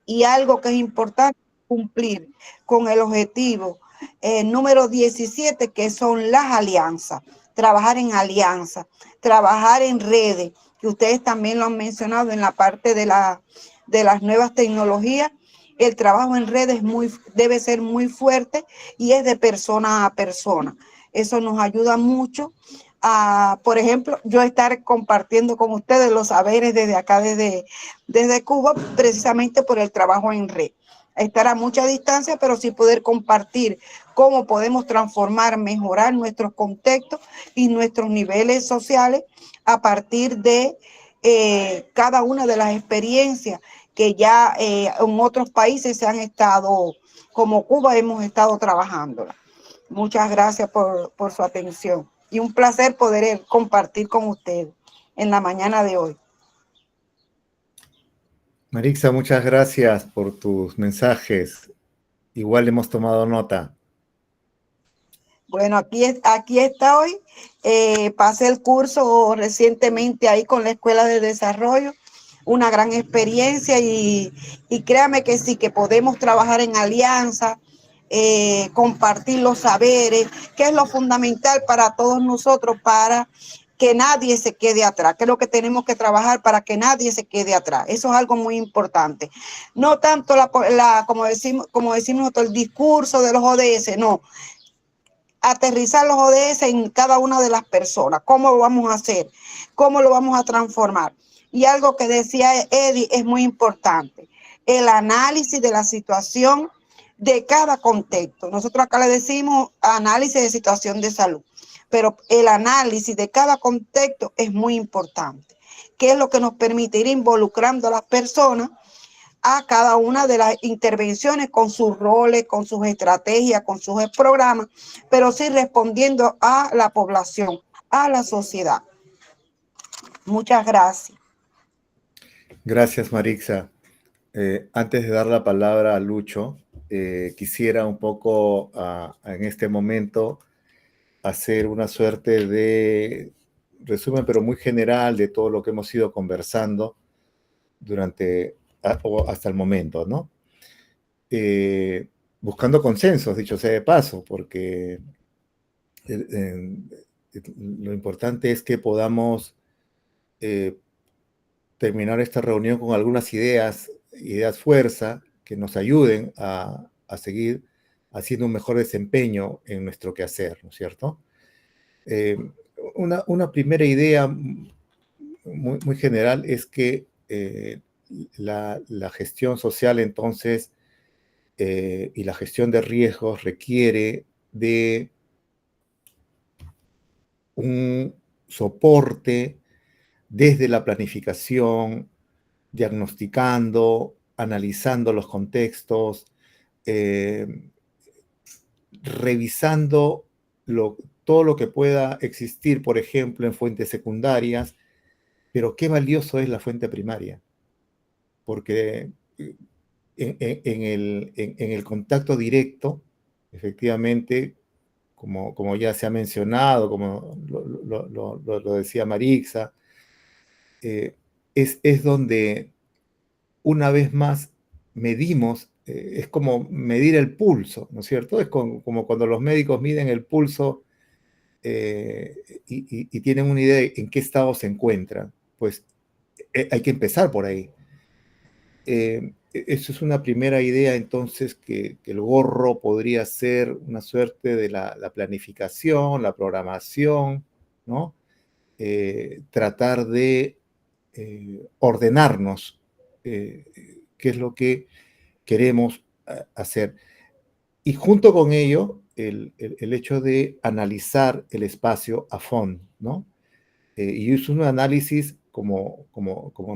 Y algo que es importante, cumplir con el objetivo número 17, que son las alianzas. Trabajar en alianzas, trabajar en redes, que ustedes también lo han mencionado en la parte de las nuevas tecnologías. El trabajo en redes debe ser muy fuerte y es de persona a persona. Eso nos ayuda mucho a, por ejemplo, yo estar compartiendo con ustedes los saberes desde acá, desde Cuba, precisamente por el trabajo en red. Estar a mucha distancia, pero sí poder compartir cómo podemos transformar, mejorar nuestros contextos y nuestros niveles sociales a partir de cada una de las experiencias que ya en otros países se han estado, como Cuba, hemos estado trabajando. Muchas gracias por su atención y un placer poder compartir con ustedes en la mañana de hoy. Marixa, muchas gracias por tus mensajes. Igual hemos tomado nota. Bueno, aquí está hoy. Pasé el curso recientemente ahí con la Escuela de Desarrollo. Una gran experiencia y créame que sí, que podemos trabajar en alianza, compartir los saberes, que es lo fundamental para todos nosotros, para que nadie se quede atrás, que es lo que tenemos que trabajar para que nadie se quede atrás. Eso es algo muy importante. No tanto como decimos nosotros, el discurso de los ODS, no. aterrizar los ODS en cada una de las personas. ¿Cómo lo vamos a hacer? ¿Cómo lo vamos a transformar? Y algo que decía Eddie es muy importante, el análisis de la situación de cada contexto. Nosotros acá le decimos análisis de situación de salud, pero el análisis de cada contexto es muy importante, que es lo que nos permite ir involucrando a las personas a cada una de las intervenciones con sus roles, con sus estrategias, con sus programas, pero sí respondiendo a la población, a la sociedad. Muchas gracias. Gracias, Marixa. Antes de dar la palabra a Lucho, quisiera un poco en este momento hacer una suerte de resumen, pero muy general, de todo lo que hemos ido conversando hasta el momento, ¿no? Buscando consensos, dicho sea de paso, porque lo importante es que podamos terminar esta reunión con algunas ideas fuerza, que nos ayuden a seguir haciendo un mejor desempeño en nuestro quehacer, ¿no es cierto? Una primera idea muy general es que la gestión social, entonces, y la gestión de riesgos requiere de un soporte desde la planificación, diagnosticando, analizando los contextos, revisando todo lo que pueda existir, por ejemplo, en fuentes secundarias, pero qué valioso es la fuente primaria, porque en el contacto directo, efectivamente, como ya se ha mencionado, como lo decía Marixa, es donde una vez más medimos, es como medir el pulso, ¿no es cierto? Es como cuando los médicos miden el pulso y tienen una idea de en qué estado se encuentran. Pues hay que empezar por ahí. Eso es una primera idea, entonces, que el gorro podría ser una suerte de la planificación, la programación, ¿no? Tratar de ordenarnos qué es lo que queremos hacer. Y junto con ello, el hecho de analizar el espacio a fondo, ¿no? Y es un análisis, como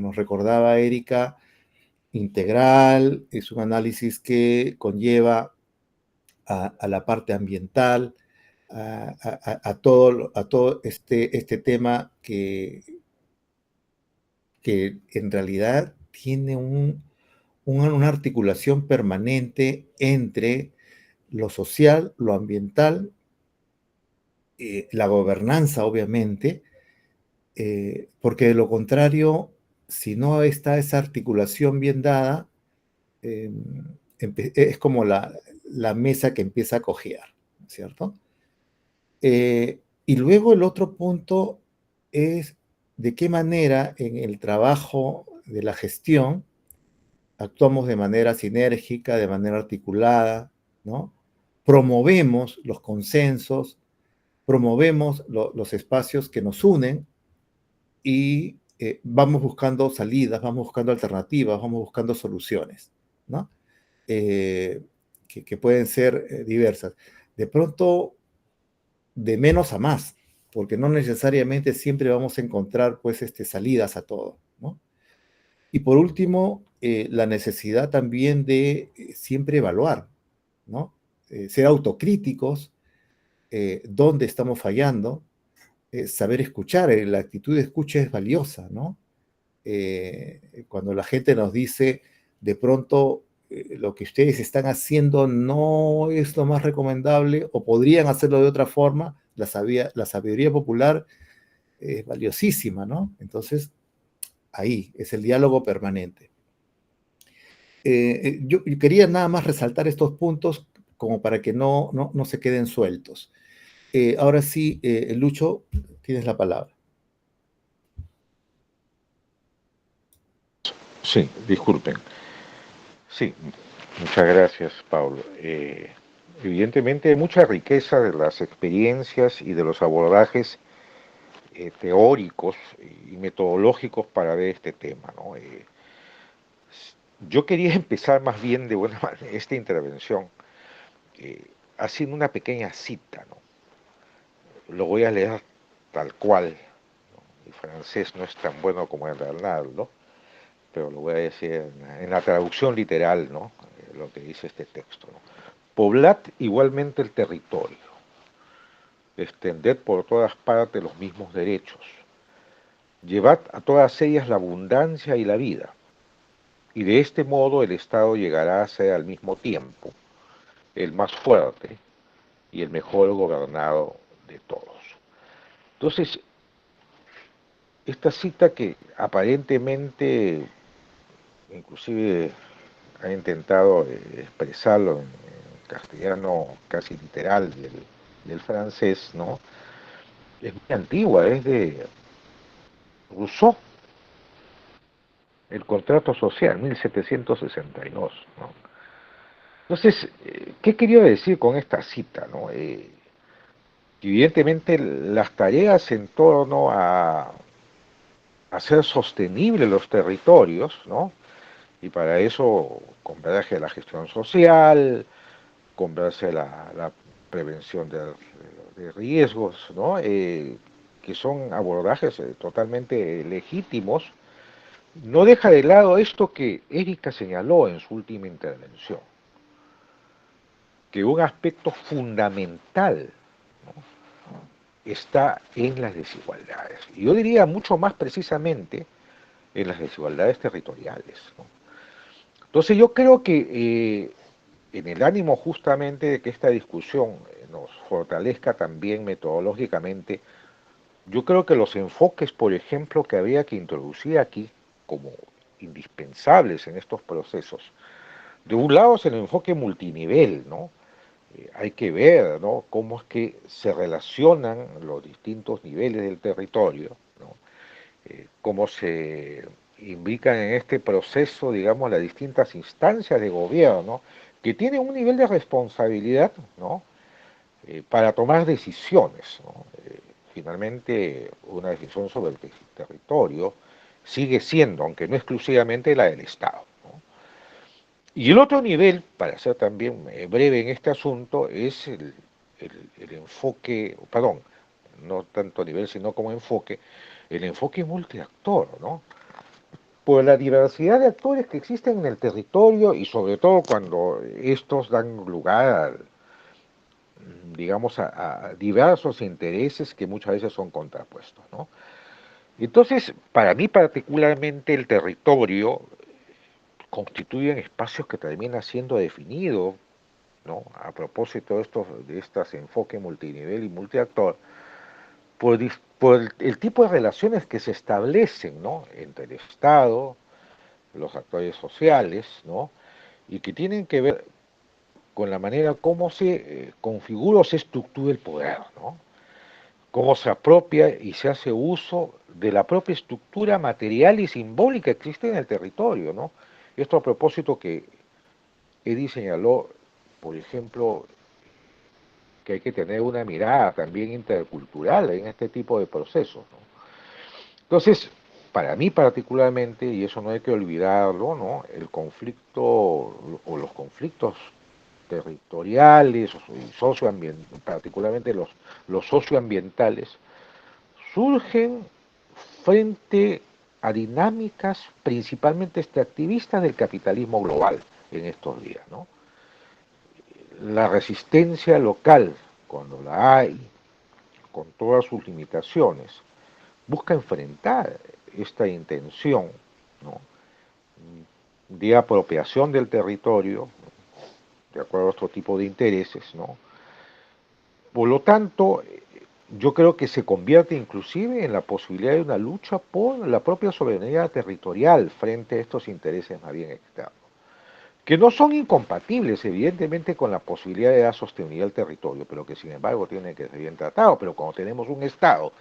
nos recordaba Erika, integral, es un análisis que conlleva a la parte ambiental, a todo este tema que en realidad tiene una articulación permanente entre lo social, lo ambiental, la gobernanza, obviamente, porque de lo contrario, si no está esa articulación bien dada, es como la mesa que empieza a cojear, ¿cierto? Y luego el otro punto es de qué manera en el trabajo de la gestión actuamos de manera sinérgica, de manera articulada, ¿no? Promovemos los consensos, promovemos los espacios que nos unen y vamos buscando salidas, vamos buscando alternativas, vamos buscando soluciones, ¿no? Que pueden ser diversas. De pronto, de menos a más, porque no necesariamente siempre vamos a encontrar, pues, salidas a todo, ¿no? Y por último, la necesidad también de siempre evaluar, ¿no? Ser autocríticos, dónde estamos fallando, saber escuchar, la actitud de escucha es valiosa, ¿no? Cuando la gente nos dice, de pronto, lo que ustedes están haciendo no es lo más recomendable o podrían hacerlo de otra forma, la sabiduría popular es valiosísima, ¿no? Entonces, ahí es el diálogo permanente. Yo quería nada más resaltar estos puntos como para que no se queden sueltos. Ahora sí, Lucho, tienes la palabra. Sí, disculpen. Sí, muchas gracias, Pablo. Evidentemente hay mucha riqueza de las experiencias y de los abordajes teóricos y metodológicos para ver este tema, ¿no? Yo quería empezar más bien de buena manera esta intervención haciendo una pequeña cita, ¿no? Lo voy a leer tal cual, ¿no? Mi francés no es tan bueno como el de Arnaldo, pero lo voy a decir en la traducción literal, ¿no? Lo que dice este texto, ¿no? Poblad igualmente el territorio, extended por todas partes los mismos derechos, llevad a todas ellas la abundancia y la vida, y de este modo el Estado llegará a ser al mismo tiempo el más fuerte y el mejor gobernado de todos. Entonces, esta cita que aparentemente, inclusive ha intentado expresarlo en castellano casi literal del francés, ¿no? Es muy antigua, es de Rousseau, el contrato social, 1762, ¿no? Entonces, ¿qué quería decir con esta cita, no? Evidentemente las tareas en torno a hacer sostenibles los territorios, ¿no? Y para eso converge la gestión social, converge la prevención de riesgos, ¿no? Que son abordajes totalmente legítimos. No deja de lado esto que Erika señaló en su última intervención, que un aspecto fundamental, ¿no?, está en las desigualdades. Y yo diría mucho más precisamente en las desigualdades territoriales, ¿no? Entonces yo creo que en el ánimo justamente de que esta discusión nos fortalezca también metodológicamente, yo creo que los enfoques, por ejemplo, que había que introducir aquí como indispensables en estos procesos, de un lado es el enfoque multinivel, ¿no? Hay que ver, ¿no?, cómo es que se relacionan los distintos niveles del territorio, ¿no? Cómo se imbrican en este proceso, digamos, las distintas instancias de gobierno que tienen un nivel de responsabilidad, ¿no?, para tomar decisiones, ¿no? Finalmente, una decisión sobre el territorio sigue siendo, aunque no exclusivamente, la del Estado, ¿no? Y el otro nivel, para ser también breve en este asunto, es el enfoque, perdón, no tanto nivel, sino como enfoque, el enfoque multiactor, ¿no? Por la diversidad de actores que existen en el territorio y sobre todo cuando estos dan lugar a, digamos, a diversos intereses que muchas veces son contrapuestos, ¿no? Entonces, para mí particularmente el territorio constituye espacios que termina siendo definido, ¿no?, a propósito de estos enfoques multinivel y multiactor, por el tipo de relaciones que se establecen, ¿no?, entre el Estado, los actores sociales, ¿no?, y que tienen que ver con la manera como se configura o se estructura el poder, ¿no?, cómo se apropia y se hace uso de la propia estructura material y simbólica que existe en el territorio, ¿no? Esto a propósito que Eddie señaló, por ejemplo, que hay que tener una mirada también intercultural en este tipo de procesos, ¿no? Entonces, para mí particularmente, y eso no hay que olvidarlo, ¿no?, el conflicto o los conflictos territoriales y particularmente los socioambientales, surgen frente a dinámicas principalmente extractivistas del capitalismo global en estos días, ¿no? La resistencia local, cuando la hay, con todas sus limitaciones, busca enfrentar esta intención, ¿no?, de apropiación del territorio, de acuerdo a otro tipo de intereses, ¿no? Por lo tanto, yo creo que se convierte inclusive en la posibilidad de una lucha por la propia soberanía territorial frente a estos intereses más bien externos, que no son incompatibles evidentemente con la posibilidad de dar sostenibilidad al territorio, pero que sin embargo tienen que ser bien tratados. Pero cuando tenemos un Estado,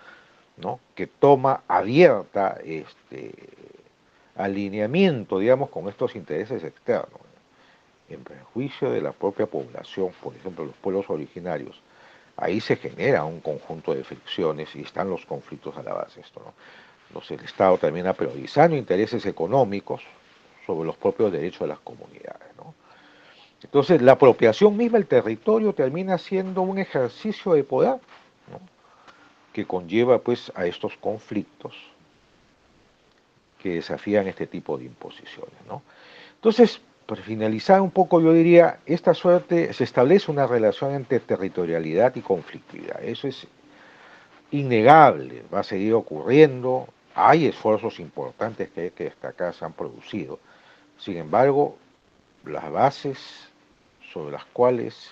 ¿no?, que toma abierta alineamiento, digamos, con estos intereses externos, en perjuicio de la propia población, por ejemplo, los pueblos originarios, ahí se genera un conjunto de fricciones y están los conflictos a la base de esto, ¿no? Entonces el Estado termina priorizando intereses económicos sobre los propios derechos de las comunidades, ¿no? Entonces la apropiación misma del territorio termina siendo un ejercicio de poder, ¿no? Que conlleva pues a estos conflictos que desafían este tipo de imposiciones, ¿no? Entonces, para finalizar un poco, yo diría, esta suerte se establece una relación entre territorialidad y conflictividad. Eso es innegable, va a seguir ocurriendo. Hay esfuerzos importantes que hay que destacar, se han producido. Sin embargo, las bases sobre las cuales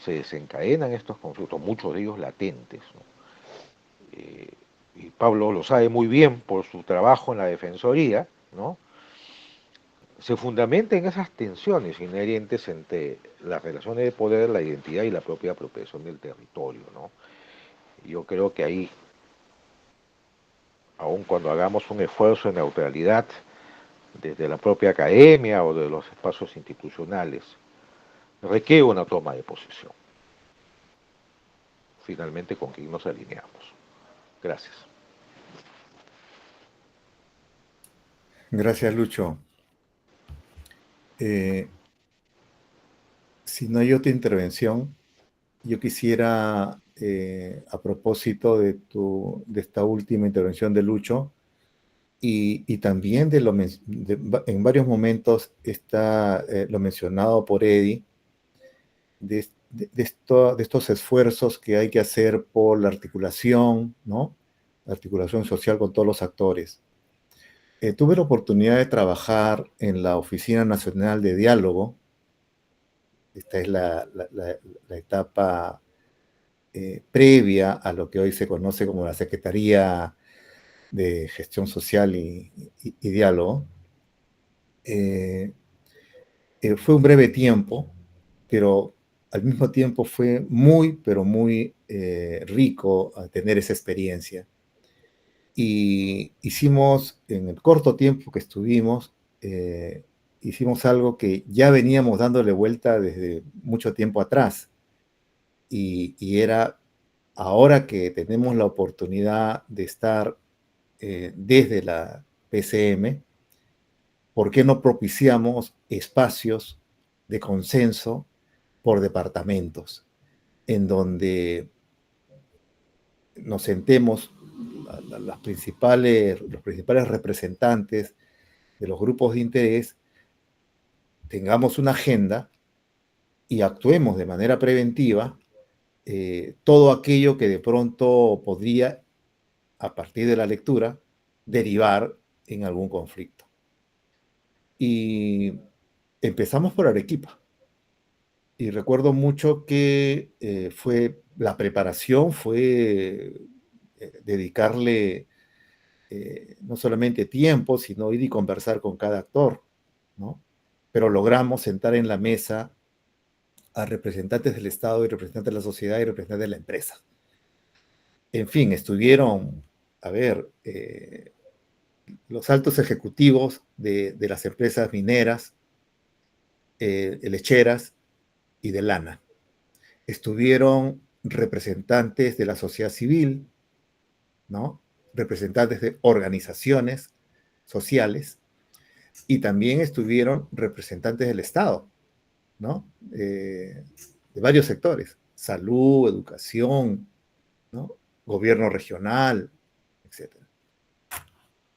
se desencadenan estos conflictos, muchos de ellos latentes, ¿no? Y Pablo lo sabe muy bien por su trabajo en la Defensoría, ¿no? Se fundamenta en esas tensiones inherentes entre las relaciones de poder, la identidad y la propia apropiación del territorio, ¿no? Yo creo que ahí, aun cuando hagamos un esfuerzo de neutralidad desde la propia academia o de los espacios institucionales, requiere una toma de posición. Finalmente, ¿con quién nos alineamos? Gracias. Gracias, Lucho. Si no hay otra intervención, yo quisiera, a propósito de esta última intervención de Lucho, y también en varios momentos está lo mencionado por Eddie, de estos esfuerzos que hay que hacer por la articulación, ¿no? La articulación social con todos los actores. Tuve la oportunidad de trabajar en la Oficina Nacional de Diálogo. Esta es la etapa previa a lo que hoy se conoce como la Secretaría de Gestión Social y Diálogo. Fue un breve tiempo, pero al mismo tiempo fue muy, pero muy rico tener esa experiencia. Y hicimos, en el corto tiempo que estuvimos, hicimos algo que ya veníamos dándole vuelta desde mucho tiempo atrás. Y era, ahora que tenemos la oportunidad de estar desde la PCM, ¿por qué no propiciamos espacios de consenso por departamentos, en donde nos sentemos los principales representantes de los grupos de interés, tengamos una agenda y actuemos de manera preventiva todo aquello que de pronto podría, a partir de la lectura, derivar en algún conflicto? Y empezamos por Arequipa. Y recuerdo mucho que la preparación fue dedicarle no solamente tiempo, sino ir y conversar con cada actor, ¿no? Pero logramos sentar en la mesa a representantes del Estado y representantes de la sociedad y representantes de la empresa. En fin, estuvieron, a ver, los altos ejecutivos de las empresas mineras, lecheras y de lana. Estuvieron representantes de la sociedad civil, ¿no? Representantes de organizaciones sociales, y también estuvieron representantes del Estado, ¿no? De varios sectores: salud, educación, ¿no? Gobierno regional, etc.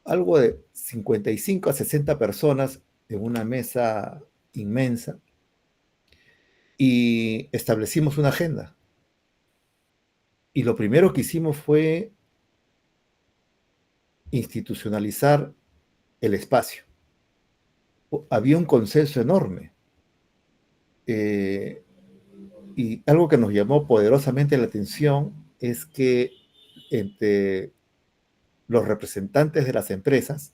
Algo de 55 a 60 personas en una mesa inmensa, y establecimos una agenda. Y lo primero que hicimos fue institucionalizar el espacio. Había un consenso enorme. Y algo que nos llamó poderosamente la atención es que entre los representantes de las empresas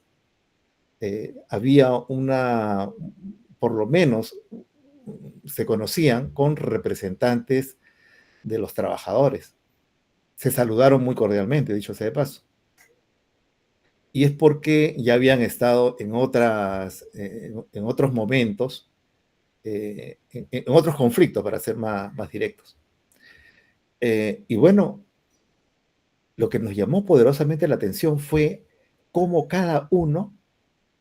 había por lo menos se conocían con representantes de los trabajadores. Se saludaron muy cordialmente, dicho sea de paso. Y es porque ya habían estado en otros momentos en otros conflictos, para ser más directos. Y bueno, lo que nos llamó poderosamente la atención fue cómo cada uno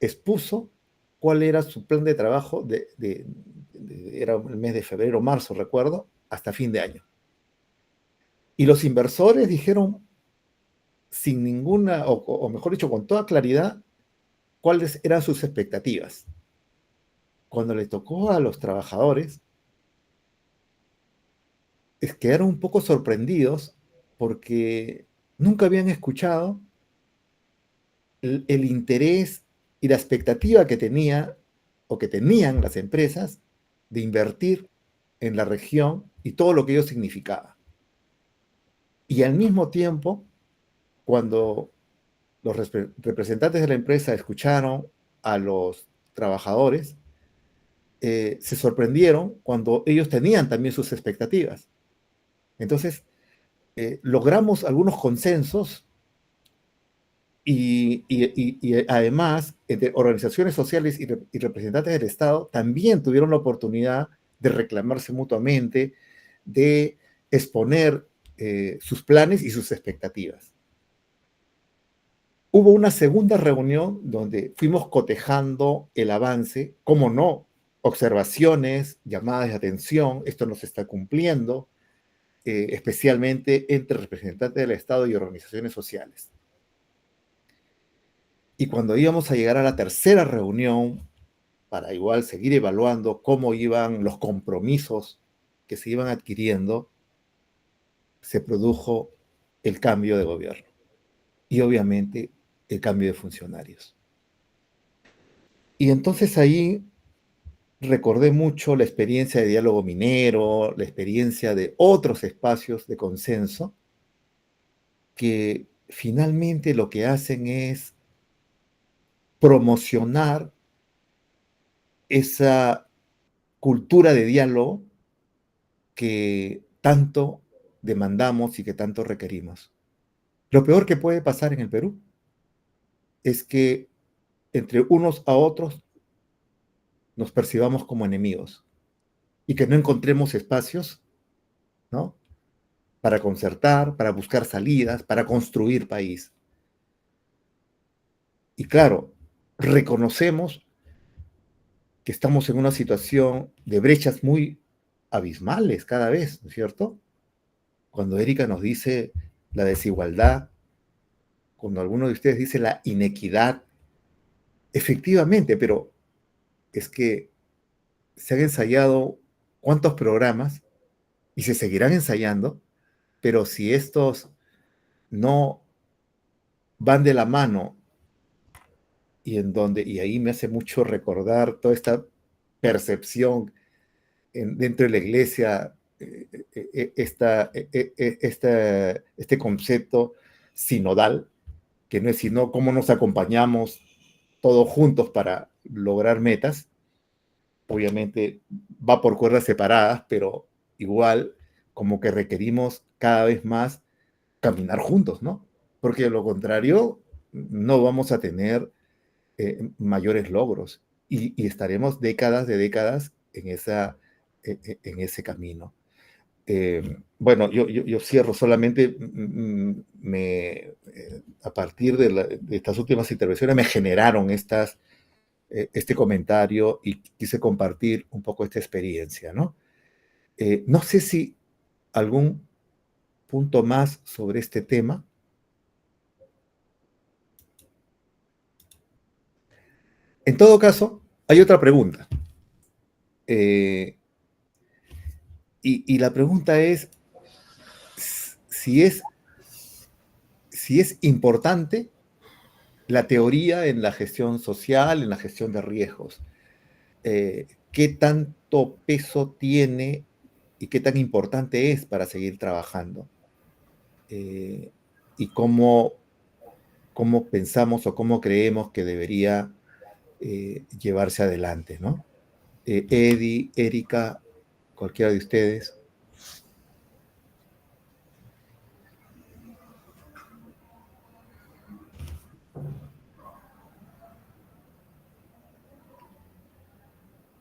expuso cuál era su plan de trabajo, era el mes de febrero, marzo, recuerdo, hasta fin de año. Y los inversores dijeron sin ninguna, o mejor dicho, con toda claridad, cuáles eran sus expectativas. Cuando le tocó a los trabajadores, quedaron un poco sorprendidos porque nunca habían escuchado el interés y la expectativa que tenía o que tenían las empresas de invertir en la región y todo lo que ello significaba. Y al mismo tiempo, cuando los representantes de la empresa escucharon a los trabajadores, se sorprendieron cuando ellos tenían también sus expectativas. Entonces, logramos algunos consensos y además, entre organizaciones sociales y representantes del Estado también tuvieron la oportunidad de reclamarse mutuamente, de exponer sus planes y sus expectativas. Hubo una segunda reunión donde fuimos cotejando el avance, cómo no, observaciones, llamadas de atención, esto no se está cumpliendo, especialmente entre representantes del Estado y organizaciones sociales. Y cuando íbamos a llegar a la tercera reunión, para igual seguir evaluando cómo iban los compromisos que se iban adquiriendo, se produjo el cambio de gobierno y obviamente el cambio de funcionarios. Y entonces ahí recordé mucho la experiencia de diálogo minero, la experiencia de otros espacios de consenso, que finalmente lo que hacen es promocionar esa cultura de diálogo que tanto demandamos y que tanto requerimos. Lo peor que puede pasar en el Perú es que entre unos a otros nos percibamos como enemigos y que no encontremos espacios, ¿no?, para concertar, para buscar salidas, para construir país. Y claro, reconocemos que estamos en una situación de brechas muy abismales cada vez, ¿no es cierto? Cuando Erika nos dice la desigualdad, cuando alguno de ustedes dice la inequidad, efectivamente, pero es que se han ensayado cuántos programas y se seguirán ensayando, pero si estos no van de la mano y ahí me hace mucho recordar toda esta percepción dentro de la iglesia, este concepto sinodal, que no es sino cómo nos acompañamos todos juntos para lograr metas. Obviamente va por cuerdas separadas, pero igual como que requerimos cada vez más caminar juntos, ¿no? Porque de lo contrario no vamos a tener mayores logros y estaremos décadas en ese camino. Bueno, yo cierro solamente, a partir de estas últimas intervenciones me generaron este comentario y quise compartir un poco esta experiencia, ¿no? No sé si algún punto más sobre este tema. En todo caso, hay otra pregunta. Y la pregunta es si es importante la teoría en la gestión social, en la gestión de riesgos. ¿Qué tanto peso tiene y qué tan importante es para seguir trabajando? Y cómo pensamos o cómo creemos que debería llevarse adelante, ¿no? Eddie, Erika, cualquiera de ustedes.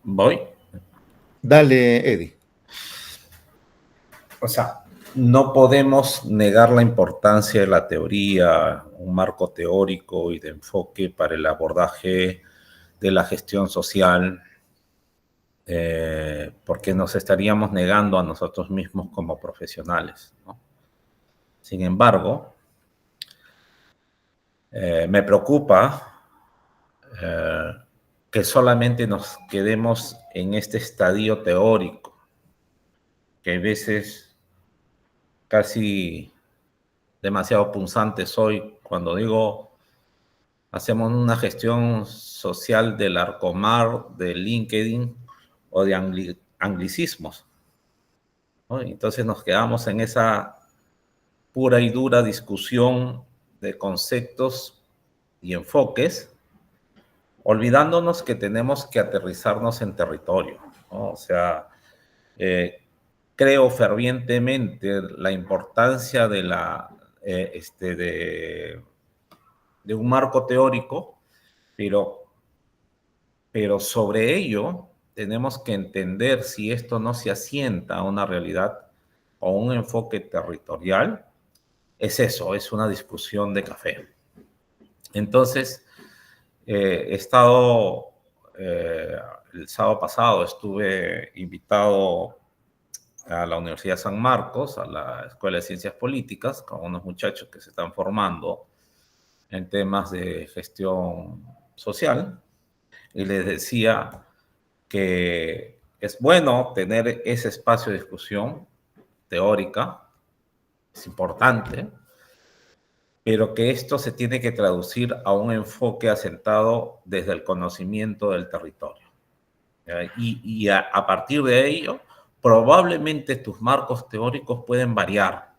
¿Voy? Dale, Eddie. O sea, no podemos negar la importancia de la teoría, un marco teórico y de enfoque para el abordaje de la gestión social, porque nos estaríamos negando a nosotros mismos como profesionales, ¿no? Sin embargo, me preocupa que solamente nos quedemos en este estadio teórico, que a veces casi demasiado punzante soy cuando digo hacemos una gestión social del Arcomar, de LinkedIn o de anglicismos, ¿no? Entonces nos quedamos en esa pura y dura discusión de conceptos y enfoques, olvidándonos que tenemos que aterrizarnos en territorio, ¿no? O sea, creo fervientemente la importancia de de un marco teórico, pero sobre ello tenemos que entender si esto no se asienta a una realidad o un enfoque territorial. Es eso, es una discusión de café. Entonces, he estado, el sábado pasado estuve invitado a la Universidad de San Marcos, a la Escuela de Ciencias Políticas, con unos muchachos que se están formando en temas de gestión social, y les decía que es bueno tener ese espacio de discusión teórica, es importante, pero que esto se tiene que traducir a un enfoque asentado desde el conocimiento del territorio. Y a partir de ello, probablemente tus marcos teóricos pueden variar,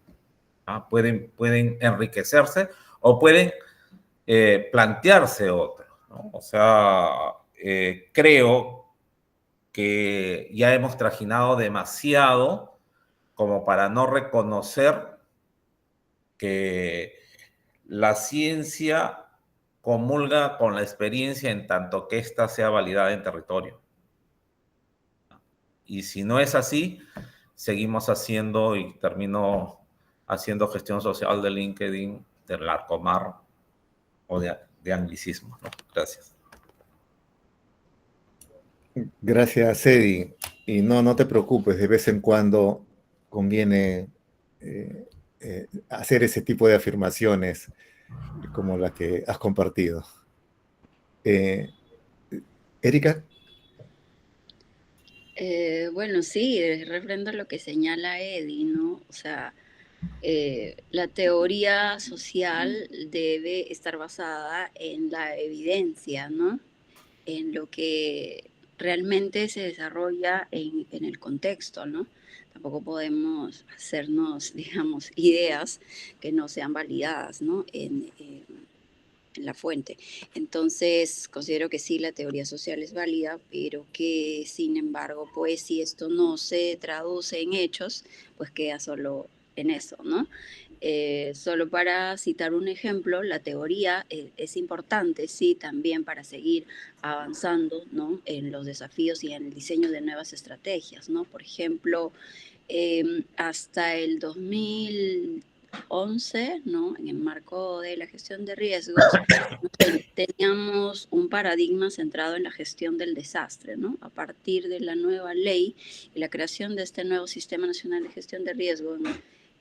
¿ah? Pueden enriquecerse o pueden plantearse otros, ¿no? O sea, creo que ya hemos trajinado demasiado como para no reconocer que la ciencia comulga con la experiencia en tanto que ésta sea validada en territorio. Y si no es así, seguimos haciendo y termino haciendo gestión social de LinkedIn, del Arcomar o de anglicismo, ¿no? Gracias. Gracias, Eddie. Y no te preocupes, de vez en cuando conviene hacer ese tipo de afirmaciones como la que has compartido. Erika. Bueno, sí, refrendo lo que señala Eddie, ¿no? O sea, la teoría social debe estar basada en la evidencia, ¿no? En lo que realmente se desarrolla en el contexto, ¿no? Tampoco podemos hacernos, digamos, ideas que no sean validadas, ¿no? En la fuente. Entonces, considero que sí, la teoría social es válida, pero que, sin embargo, pues si esto no se traduce en hechos, pues queda solo en eso, ¿no? Solo para citar un ejemplo, la teoría es importante, sí, también para seguir avanzando, ¿no? En los desafíos y en el diseño de nuevas estrategias, ¿no? Por ejemplo, hasta el 2011, ¿no? En el marco de la gestión de riesgos, teníamos un paradigma centrado en la gestión del desastre, ¿no? A partir de la nueva ley y la creación de este nuevo Sistema Nacional de Gestión de Riesgo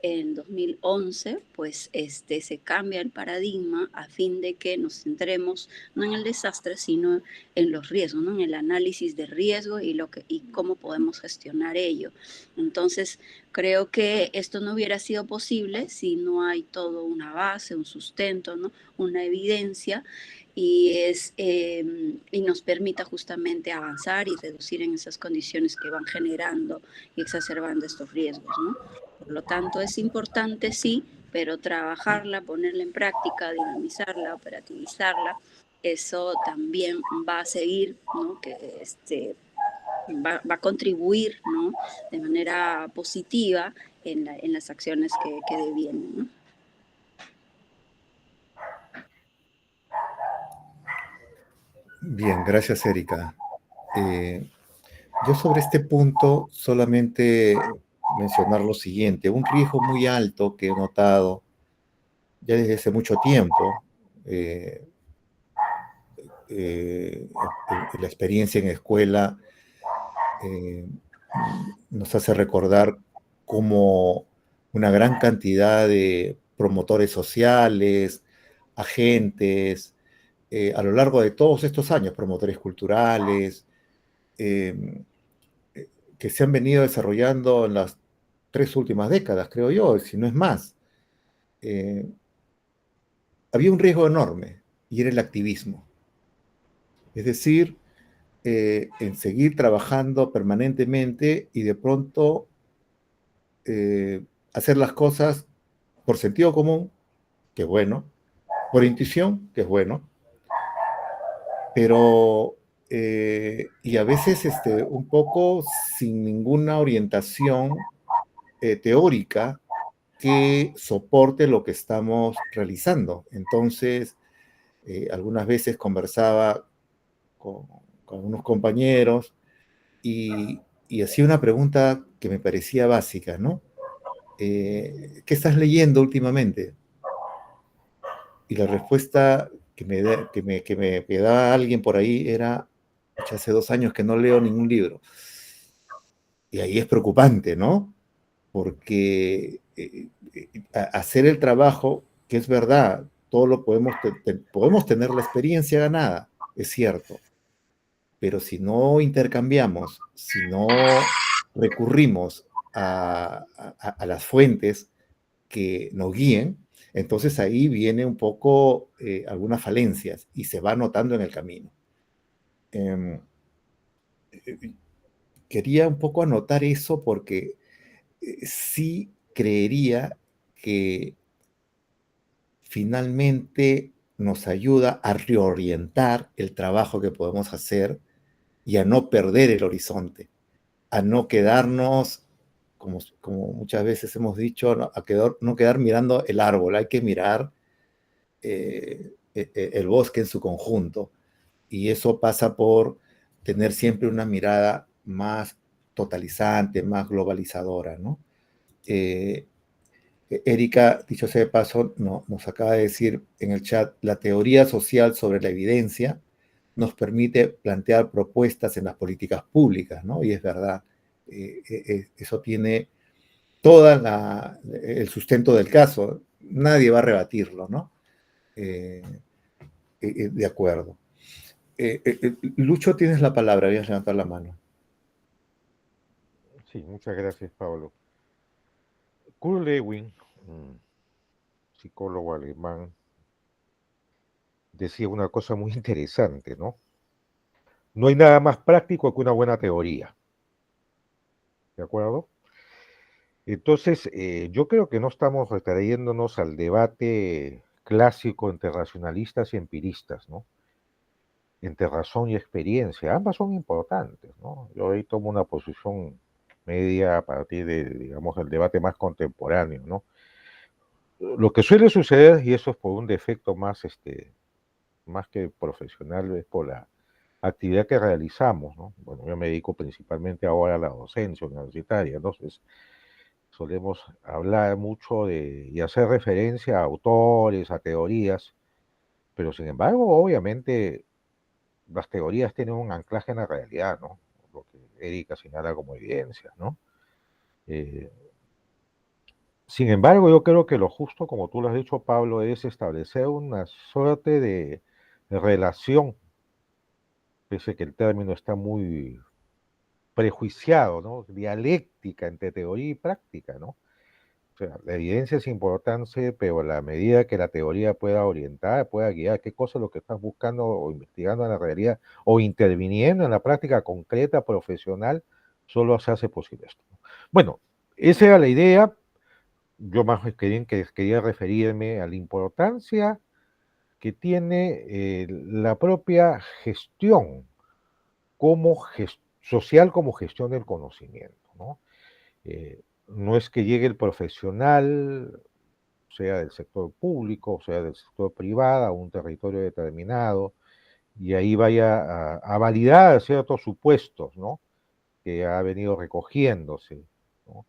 en 2011, pues se cambia el paradigma a fin de que nos centremos no en el desastre, sino en los riesgos, ¿no? En el análisis de riesgo y cómo podemos gestionar ello. Entonces, creo que esto no hubiera sido posible si no hay todo una base, un sustento, ¿no? Una evidencia y nos permita justamente avanzar y reducir en esas condiciones que van generando y exacerbando estos riesgos, ¿no? Por lo tanto, es importante, sí, pero trabajarla, ponerla en práctica, dinamizarla, operativizarla, eso también va a seguir, ¿no? Que va a contribuir, ¿no? De manera positiva en las acciones que devienen, ¿no? Bien, gracias, Erika. Yo sobre este punto solamente mencionar lo siguiente, un riesgo muy alto que he notado ya desde hace mucho tiempo, eh, la experiencia en escuela eh, nos hace recordar cómo una gran cantidad de promotores sociales, agentes, a lo largo de todos estos años, promotores culturales, eh, que se han venido desarrollando en las 3 últimas décadas, creo yo, si no es más, eh, había un riesgo enorme y era el activismo. Es decir, en seguir trabajando permanentemente y de pronto hacer las cosas por sentido común, que es bueno, por intuición, que es bueno, pero y a veces un poco sin ninguna orientación teórica que soporte lo que estamos realizando. Entonces, algunas veces conversaba con unos compañeros y hacía una pregunta que me parecía básica, ¿no? ¿Qué estás leyendo últimamente? Y la respuesta que me daba alguien por ahí era, hace 2 años que no leo ningún libro. Y ahí es preocupante, ¿no? Porque hacer el trabajo, que es verdad, todo lo podemos tener la experiencia ganada, es cierto, pero si no intercambiamos, si no recurrimos a las fuentes que nos guíen, entonces ahí viene un poco algunas falencias y se va notando en el camino. Eh, Quería un poco anotar eso porque sí creería que finalmente nos ayuda a reorientar el trabajo que podemos hacer y a no perder el horizonte, a no quedarnos, como muchas veces hemos dicho, no quedar mirando el árbol, hay que mirar el bosque en su conjunto. Y eso pasa por tener siempre una mirada más totalizante, más globalizadora, ¿no? Eh, Erika, dicho sea de paso, nos acaba de decir en el chat, la teoría social sobre la evidencia nos permite plantear propuestas en las políticas públicas, ¿no? Y es verdad, eso tiene todo el sustento del caso, nadie va a rebatirlo, ¿no? Eh, de acuerdo. Lucho, tienes la palabra, voy a levantar la mano. Sí, muchas gracias, Pablo. Kurt Lewin, un psicólogo alemán, decía una cosa muy interesante, ¿no? No hay nada más práctico que una buena teoría. ¿De acuerdo? Entonces, yo creo que no estamos retrayéndonos al debate clásico entre racionalistas y empiristas, ¿no? Entre razón y experiencia. Ambas son importantes, ¿no? Yo ahí tomo una posición media a partir de, digamos, el debate más contemporáneo, ¿no? Lo que suele suceder, y eso es por un defecto más que profesional, es por la actividad que realizamos, ¿no? Bueno, yo me dedico principalmente ahora a la docencia universitaria, entonces solemos hablar mucho y hacer referencia a autores, a teorías, pero sin embargo, obviamente, las teorías tienen un anclaje en la realidad, ¿no? Lo que Erika señala como evidencia, ¿no? Eh, Sin embargo, yo creo que lo justo, como tú lo has dicho, Pablo, es establecer una suerte de relación, pese que el término está muy prejuiciado, ¿no? Dialéctica entre teoría y práctica, ¿no? O sea, la evidencia es importante, pero la medida que la teoría pueda orientar, pueda guiar, qué cosa es lo que estás buscando o investigando en la realidad o interviniendo en la práctica concreta, profesional, solo se hace posible esto. Bueno, esa era la idea. Yo más quería referirme a la importancia que tiene la propia gestión social como gestión del conocimiento, ¿no? No es que llegue el profesional, sea del sector público, sea del sector privado, a un territorio determinado, y ahí vaya a validar ciertos supuestos, ¿no? que ha venido recogiéndose, ¿no?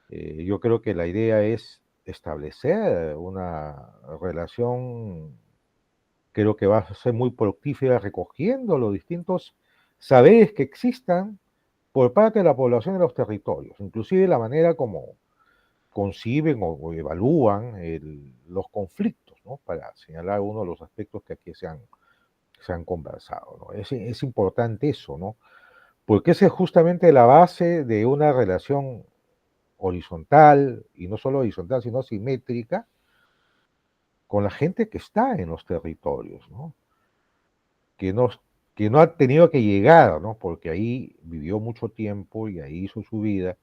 Yo creo que la idea es establecer una relación, creo que va a ser muy fructífera recogiendo los distintos saberes que existan por parte de la población de los territorios, inclusive la manera como conciben o evalúan los conflictos, ¿no? Para señalar uno de los aspectos que aquí se han conversado, ¿no? Es importante eso, ¿no? Porque esa es justamente la base de una relación horizontal, y no solo horizontal, sino simétrica, con la gente que está en los territorios, ¿no? Que no, que no ha tenido que llegar, ¿no? Porque ahí vivió mucho tiempo y ahí hizo su vida,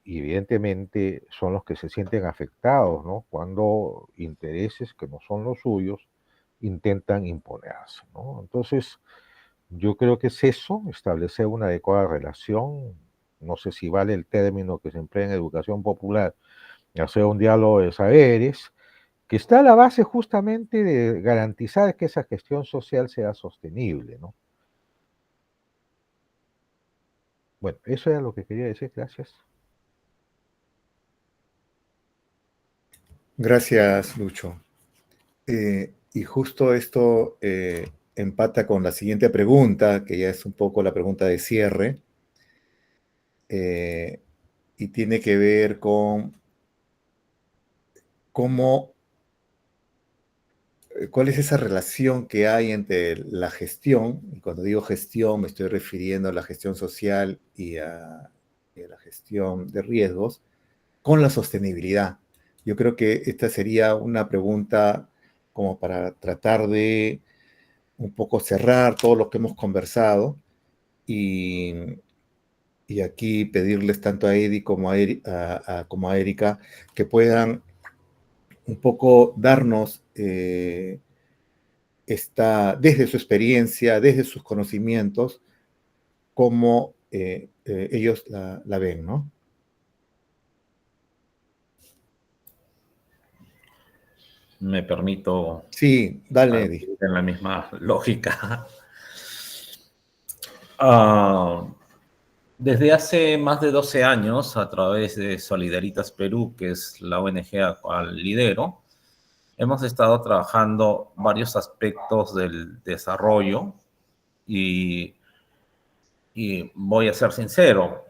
y evidentemente son los que se sienten afectados, ¿no? Cuando intereses que no son los suyos intentan imponerse, ¿no? Entonces, yo creo que es eso, establecer una adecuada relación. No sé si vale el término que se emplea en educación popular, hacer un diálogo de saberes, que está a la base justamente de garantizar que esa gestión social sea sostenible, ¿no? Bueno, eso era lo que quería decir, gracias. Gracias, Lucho. Y justo esto empata con la siguiente pregunta, que ya es un poco la pregunta de cierre, y tiene que ver con cómo, cuál es esa relación que hay entre la gestión, y cuando digo gestión me estoy refiriendo a la gestión social y a la gestión de riesgos, con la sostenibilidad. Yo creo que esta sería una pregunta como para tratar de un poco cerrar todo lo que hemos conversado y, y aquí pedirles tanto a Eddie como como a Erika que puedan un poco darnos desde su experiencia, desde sus conocimientos, cómo ellos la ven, ¿no? Me permito Sí, dale, Eddie. en la misma lógica. Ah, desde hace más de 12 años, a través de Solidaritas Perú, que es la ONG a cual lidero, hemos estado trabajando varios aspectos del desarrollo y, y voy a ser sincero,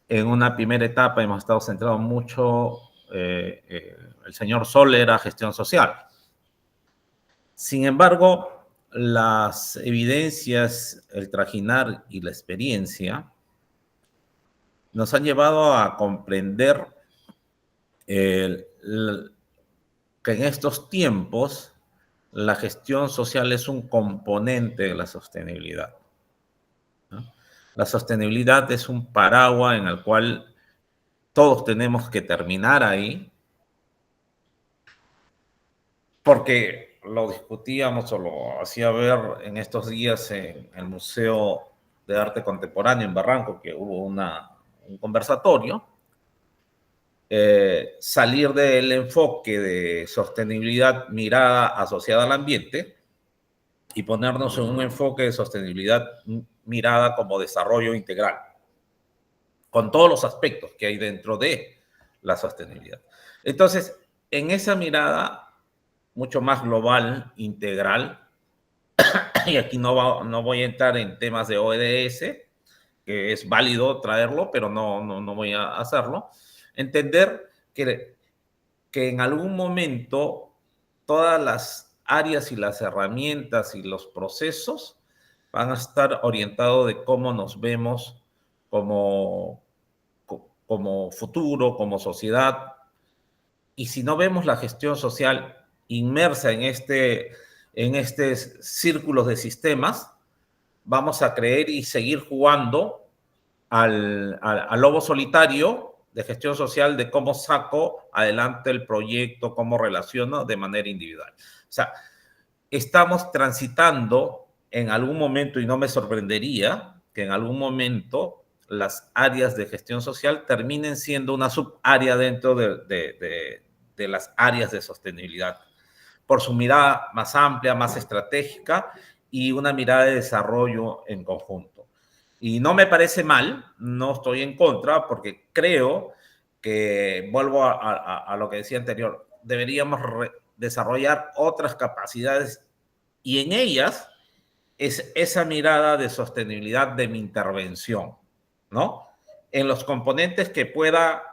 en una primera etapa hemos estado centrados mucho, el señor Sol era gestión social. Sin embargo, las evidencias, el trajinar y la experiencia nos han llevado a comprender que en estos tiempos la gestión social es un componente de la sostenibilidad, ¿no? La sostenibilidad es un paraguas en el cual todos tenemos que terminar ahí, porque lo discutíamos o lo hacía ver en estos días en el Museo de Arte Contemporáneo en Barranco, que hubo un conversatorio. Salir del enfoque de sostenibilidad mirada asociada al ambiente y ponernos en un enfoque de sostenibilidad mirada como desarrollo integral, con todos los aspectos que hay dentro de la sostenibilidad. Entonces, en esa mirada mucho más global, integral, y aquí no voy a entrar en temas de ODS, que es válido traerlo, pero no voy a hacerlo, entender que en algún momento todas las áreas y las herramientas y los procesos van a estar orientados de cómo nos vemos como, como futuro, como sociedad. Y si no vemos la gestión social inmersa en estos círculos de sistemas, vamos a creer y seguir jugando al lobo solitario de gestión social, de cómo saco adelante el proyecto, cómo relaciono de manera individual. O sea, estamos transitando en algún momento, y no me sorprendería que en algún momento las áreas de gestión social terminen siendo una subárea dentro de las áreas de sostenibilidad, por su mirada más amplia, más estratégica y una mirada de desarrollo en conjunto. Y no me parece mal, no estoy en contra, porque creo que, vuelvo a lo que decía anterior, deberíamos desarrollar otras capacidades y en ellas es esa mirada de sostenibilidad de mi intervención, ¿no? En los componentes que pueda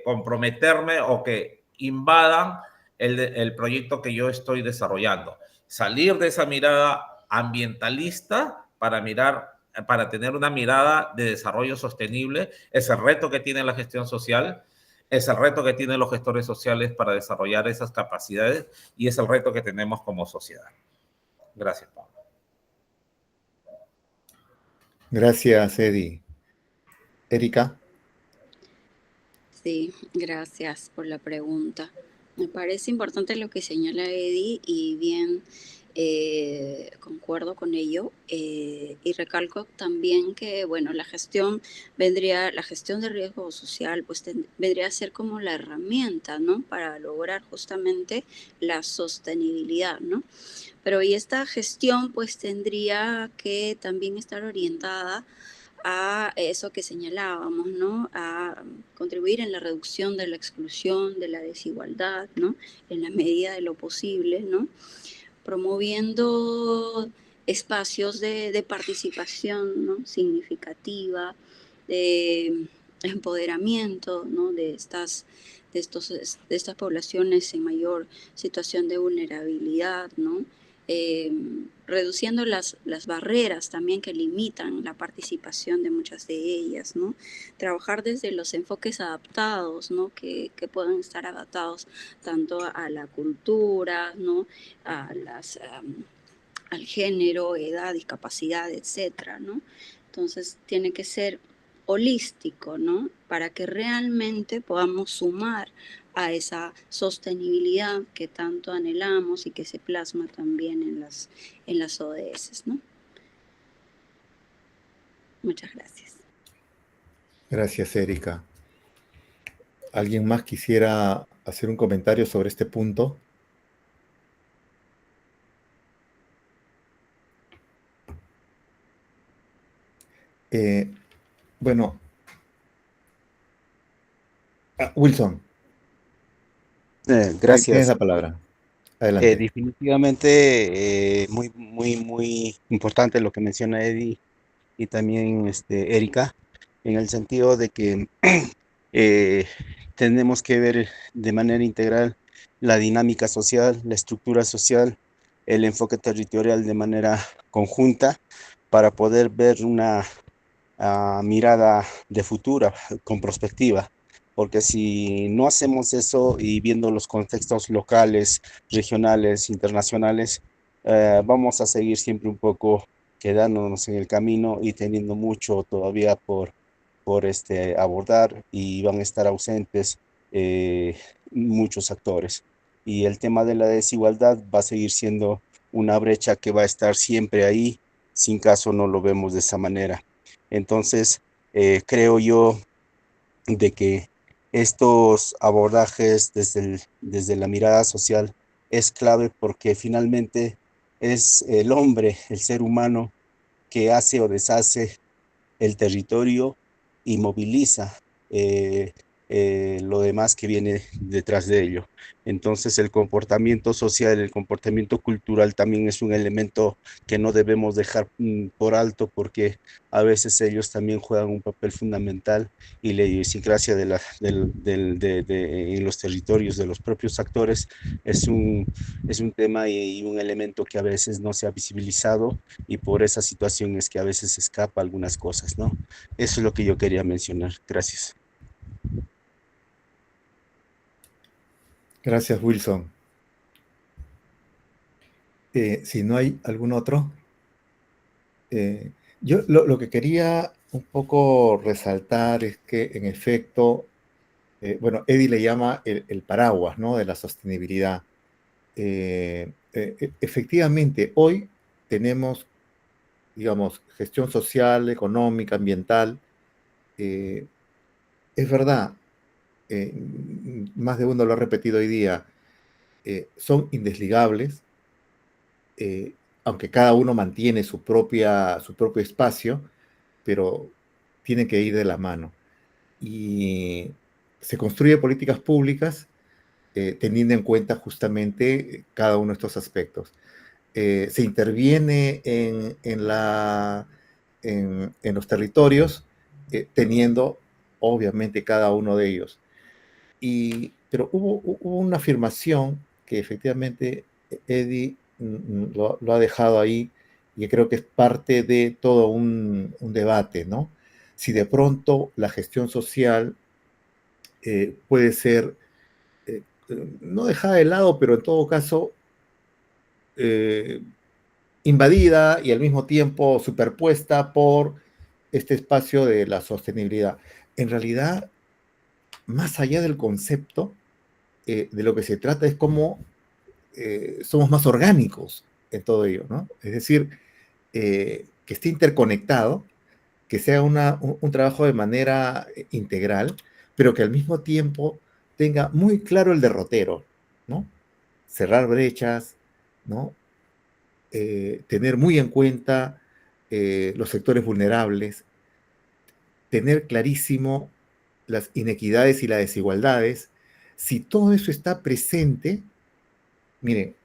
comprometerme o que invadan el proyecto que yo estoy desarrollando. Salir de esa mirada ambientalista para tener una mirada de desarrollo sostenible, es el reto que tiene la gestión social, es el reto que tienen los gestores sociales para desarrollar esas capacidades y es el reto que tenemos como sociedad. Gracias, Pablo. Gracias, Eddie. Erika. Sí, gracias por la pregunta. Me parece importante lo que señala Eddie y bien concuerdo con ello. Y recalco también que, bueno, la gestión de riesgo social, pues vendría a ser como la herramienta, ¿no? Para lograr justamente la sostenibilidad, ¿no? Pero y esta gestión, pues tendría que también estar orientada a eso que señalábamos, ¿no? A contribuir en la reducción de la exclusión, de la desigualdad, ¿no? En la medida de lo posible, ¿no? Promoviendo espacios de participación, ¿no? Significativa, de empoderamiento, ¿no? De estas poblaciones en mayor situación de vulnerabilidad, ¿no? Eh, Reduciendo las barreras también que limitan la participación de muchas de ellas, ¿no? Trabajar desde los enfoques adaptados, ¿no? Que puedan estar adaptados tanto a la cultura, ¿no? A al género, edad, discapacidad, etcétera, ¿no? Entonces tiene que ser holístico, ¿no? Para que realmente podamos sumar a esa sostenibilidad que tanto anhelamos y que se plasma también en las ODS, ¿no? Muchas gracias. Gracias, Erika. ¿Alguien más quisiera hacer un comentario sobre este punto? Bueno, Wilson, tienes Gracias. la palabra. Adelante. Definitivamente muy importante lo que menciona Eddie y también Erika, en el sentido de que eh, tenemos que ver de manera integral la dinámica social, la estructura social, el enfoque territorial de manera conjunta para poder ver una mirada de futura con perspectiva. Porque si no hacemos eso y viendo los contextos locales, regionales, internacionales, vamos a seguir siempre un poco quedándonos en el camino y teniendo mucho todavía por abordar y van a estar ausentes muchos actores. Y el tema de la desigualdad va a seguir siendo una brecha que va a estar siempre ahí, sin caso no lo vemos de esa manera. Entonces, creo yo de que estos abordajes desde la mirada social es clave porque finalmente es el hombre, el ser humano, que hace o deshace el territorio y moviliza eh, lo demás que viene detrás de ello. Entonces el comportamiento social, el comportamiento cultural también es un elemento que no debemos dejar por alto porque a veces ellos también juegan un papel fundamental y la idiosincrasia en los territorios de los propios actores es un tema y un elemento que a veces no se ha visibilizado y por esa situación es que a veces escapa algunas cosas, ¿no? Eso es lo que yo quería mencionar. Gracias. Gracias, Wilson. Si no hay algún otro, yo lo que quería un poco resaltar es que, en efecto, bueno, Eddie le llama el paraguas, ¿no? De la sostenibilidad. Efectivamente, hoy tenemos, digamos, gestión social, económica, ambiental. Es verdad, eh, más de uno lo ha repetido hoy día, son indesligables, aunque cada uno mantiene su propio espacio, pero tienen que ir de la mano. Y se construye políticas públicas teniendo en cuenta justamente cada uno de estos aspectos. Se interviene en los territorios teniendo obviamente cada uno de ellos. Pero hubo una afirmación que efectivamente Eddie lo ha dejado ahí y creo que es parte de todo un debate, ¿no? Si de pronto la gestión social puede ser no dejada de lado, pero en todo caso eh, invadida y al mismo tiempo superpuesta por este espacio de la sostenibilidad. En realidad, más allá del concepto, de lo que se trata es cómo somos más orgánicos en todo ello, ¿no? Es decir, que esté interconectado, que sea un trabajo de manera integral, pero que al mismo tiempo tenga muy claro el derrotero, ¿no? Cerrar brechas, ¿no? Tener muy en cuenta los sectores vulnerables, tener clarísimo las inequidades y las desigualdades. Si todo eso está presente, miren,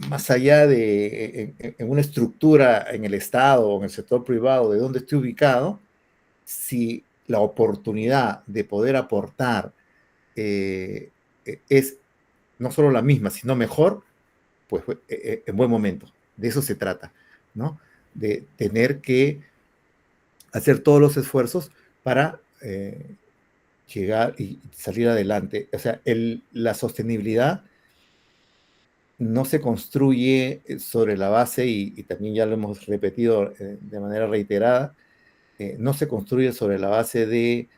más allá de en una estructura en el Estado o en el sector privado de donde esté ubicado, si la oportunidad de poder aportar es no solo la misma, sino mejor, pues en buen momento. De eso se trata, ¿no? De tener que hacer todos los esfuerzos para llegar y salir adelante. O sea, la sostenibilidad no se construye sobre la base, y también ya lo hemos repetido de manera reiterada, no se construye sobre la base de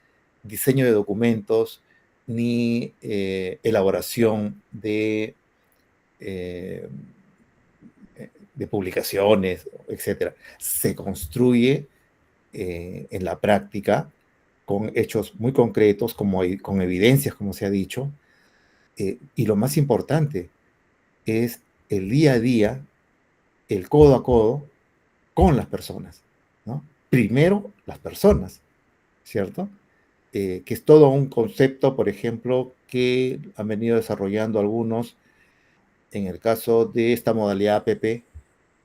diseño de documentos ni elaboración eh, de publicaciones, etc. Se construye en la práctica con hechos muy concretos, con evidencias, como se ha dicho, y lo más importante es el día a día, el codo a codo con las personas, ¿no? Primero las personas, ¿cierto? Que es todo un concepto, por ejemplo, que han venido desarrollando algunos en el caso de esta modalidad APP,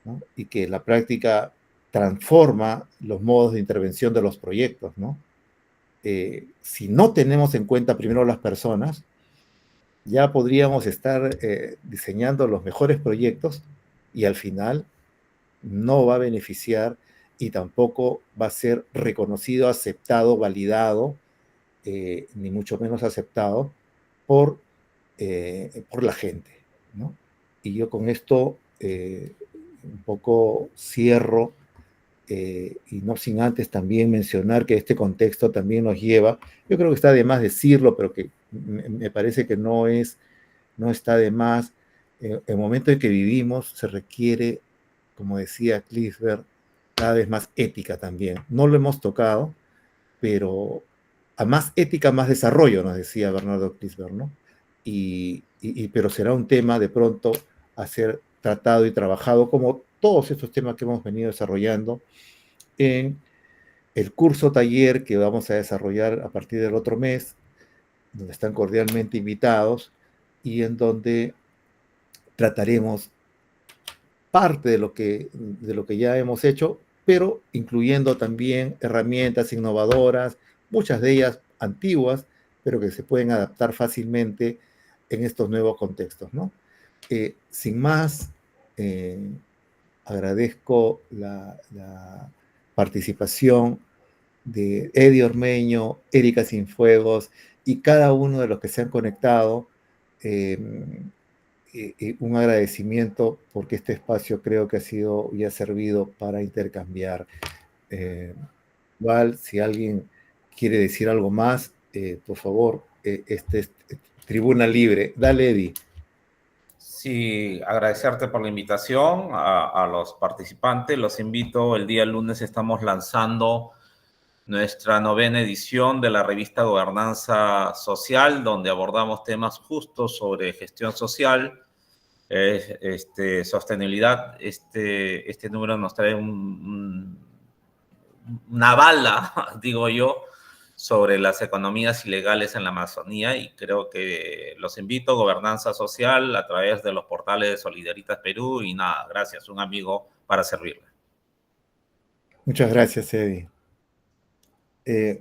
¿no? Y que la práctica transforma los modos de intervención de los proyectos, ¿no? Si no tenemos en cuenta primero las personas, ya podríamos estar diseñando los mejores proyectos y al final no va a beneficiar y tampoco va a ser reconocido, aceptado, validado, ni mucho menos aceptado por la gente, ¿no? Y yo con esto un poco cierro, y no sin antes también mencionar que este contexto también nos lleva, yo creo que está de más decirlo, pero que me parece que no está de más. El momento en que vivimos se requiere, como decía Clifford, cada vez más ética también. No lo hemos tocado, pero a más ética, más desarrollo, nos decía Bernardo Clifford, ¿no? Pero será un tema de pronto a ser tratado y trabajado como todos estos temas que hemos venido desarrollando en el curso taller que vamos a desarrollar a partir del otro mes, donde están cordialmente invitados y en donde trataremos parte de lo que ya hemos hecho, pero incluyendo también herramientas innovadoras, muchas de ellas antiguas, pero que se pueden adaptar fácilmente en estos nuevos contextos, ¿no? Sin más, agradezco la participación de Eddie Ormeño, Erika Cienfuegos y cada uno de los que se han conectado. Un agradecimiento porque este espacio creo que ha sido y ha servido para intercambiar. Igual, si alguien quiere decir algo más, por favor, este es tribuna libre. Dale, Eddie. Sí, agradecerte por la invitación a los participantes. Los invito, el día lunes estamos lanzando nuestra 9ª edición de la revista Gobernanza Social, donde abordamos temas justos sobre gestión social, sostenibilidad. Este número nos trae un una bala, digo yo, sobre las economías ilegales en la Amazonía, y creo que los invito a Gobernanza Social a través de los portales de Solidaritas Perú, y nada, gracias, un amigo para servirle. Muchas gracias, Eddie.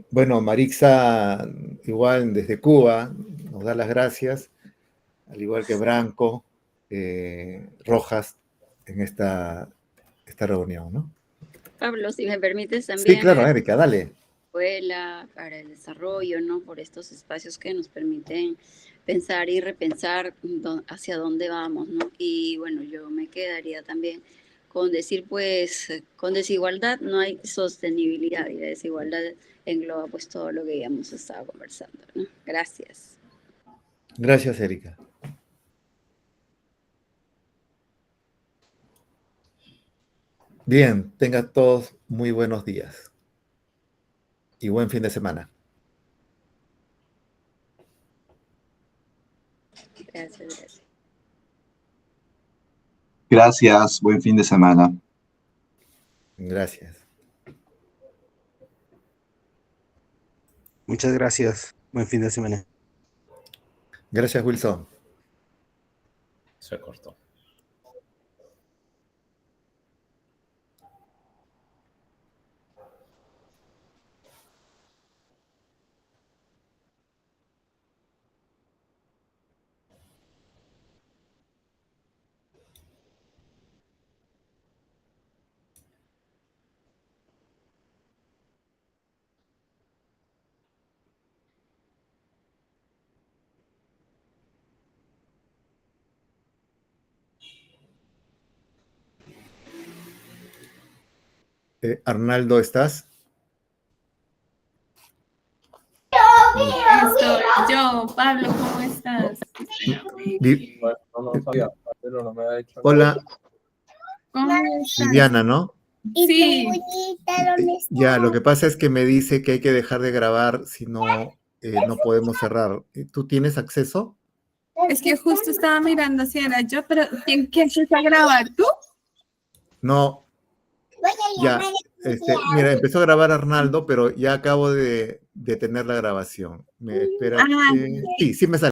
Bueno, Marixa, igual desde Cuba, nos da las gracias, al igual que Branco, Rojas, en esta reunión, ¿no? Pablo, si me permites Sí, también claro, Erika, dale. escuela, para el desarrollo, ¿no? Por estos espacios que nos permiten pensar y repensar hacia dónde vamos, ¿no? Y bueno, yo me quedaría también con decir, pues, con desigualdad no hay sostenibilidad, y la desigualdad engloba pues todo lo que ya hemos estado conversando, ¿no? Gracias. Gracias, Erika. Bien, tengan todos muy buenos días y buen fin de semana. Gracias. Gracias, buen fin de semana. Gracias. Muchas gracias. Buen fin de semana. Gracias, Wilson. Se cortó. Arnaldo, ¿estás? Estoy yo, Pablo, ¿cómo estás? Hola, ¿Cómo estás? Viviana, ¿no? Sí. Ya, lo que pasa es que me dice que hay que dejar de grabar, si no, no podemos cerrar. ¿Tú tienes acceso? Es que justo estaba mirando si era yo, pero ¿quién empieza a grabar? ¿Tú? No, ya. Mira, empezó a grabar Arnaldo, pero ya acabo de detener la grabación. Me espera. Ah. Sí, sí me sale.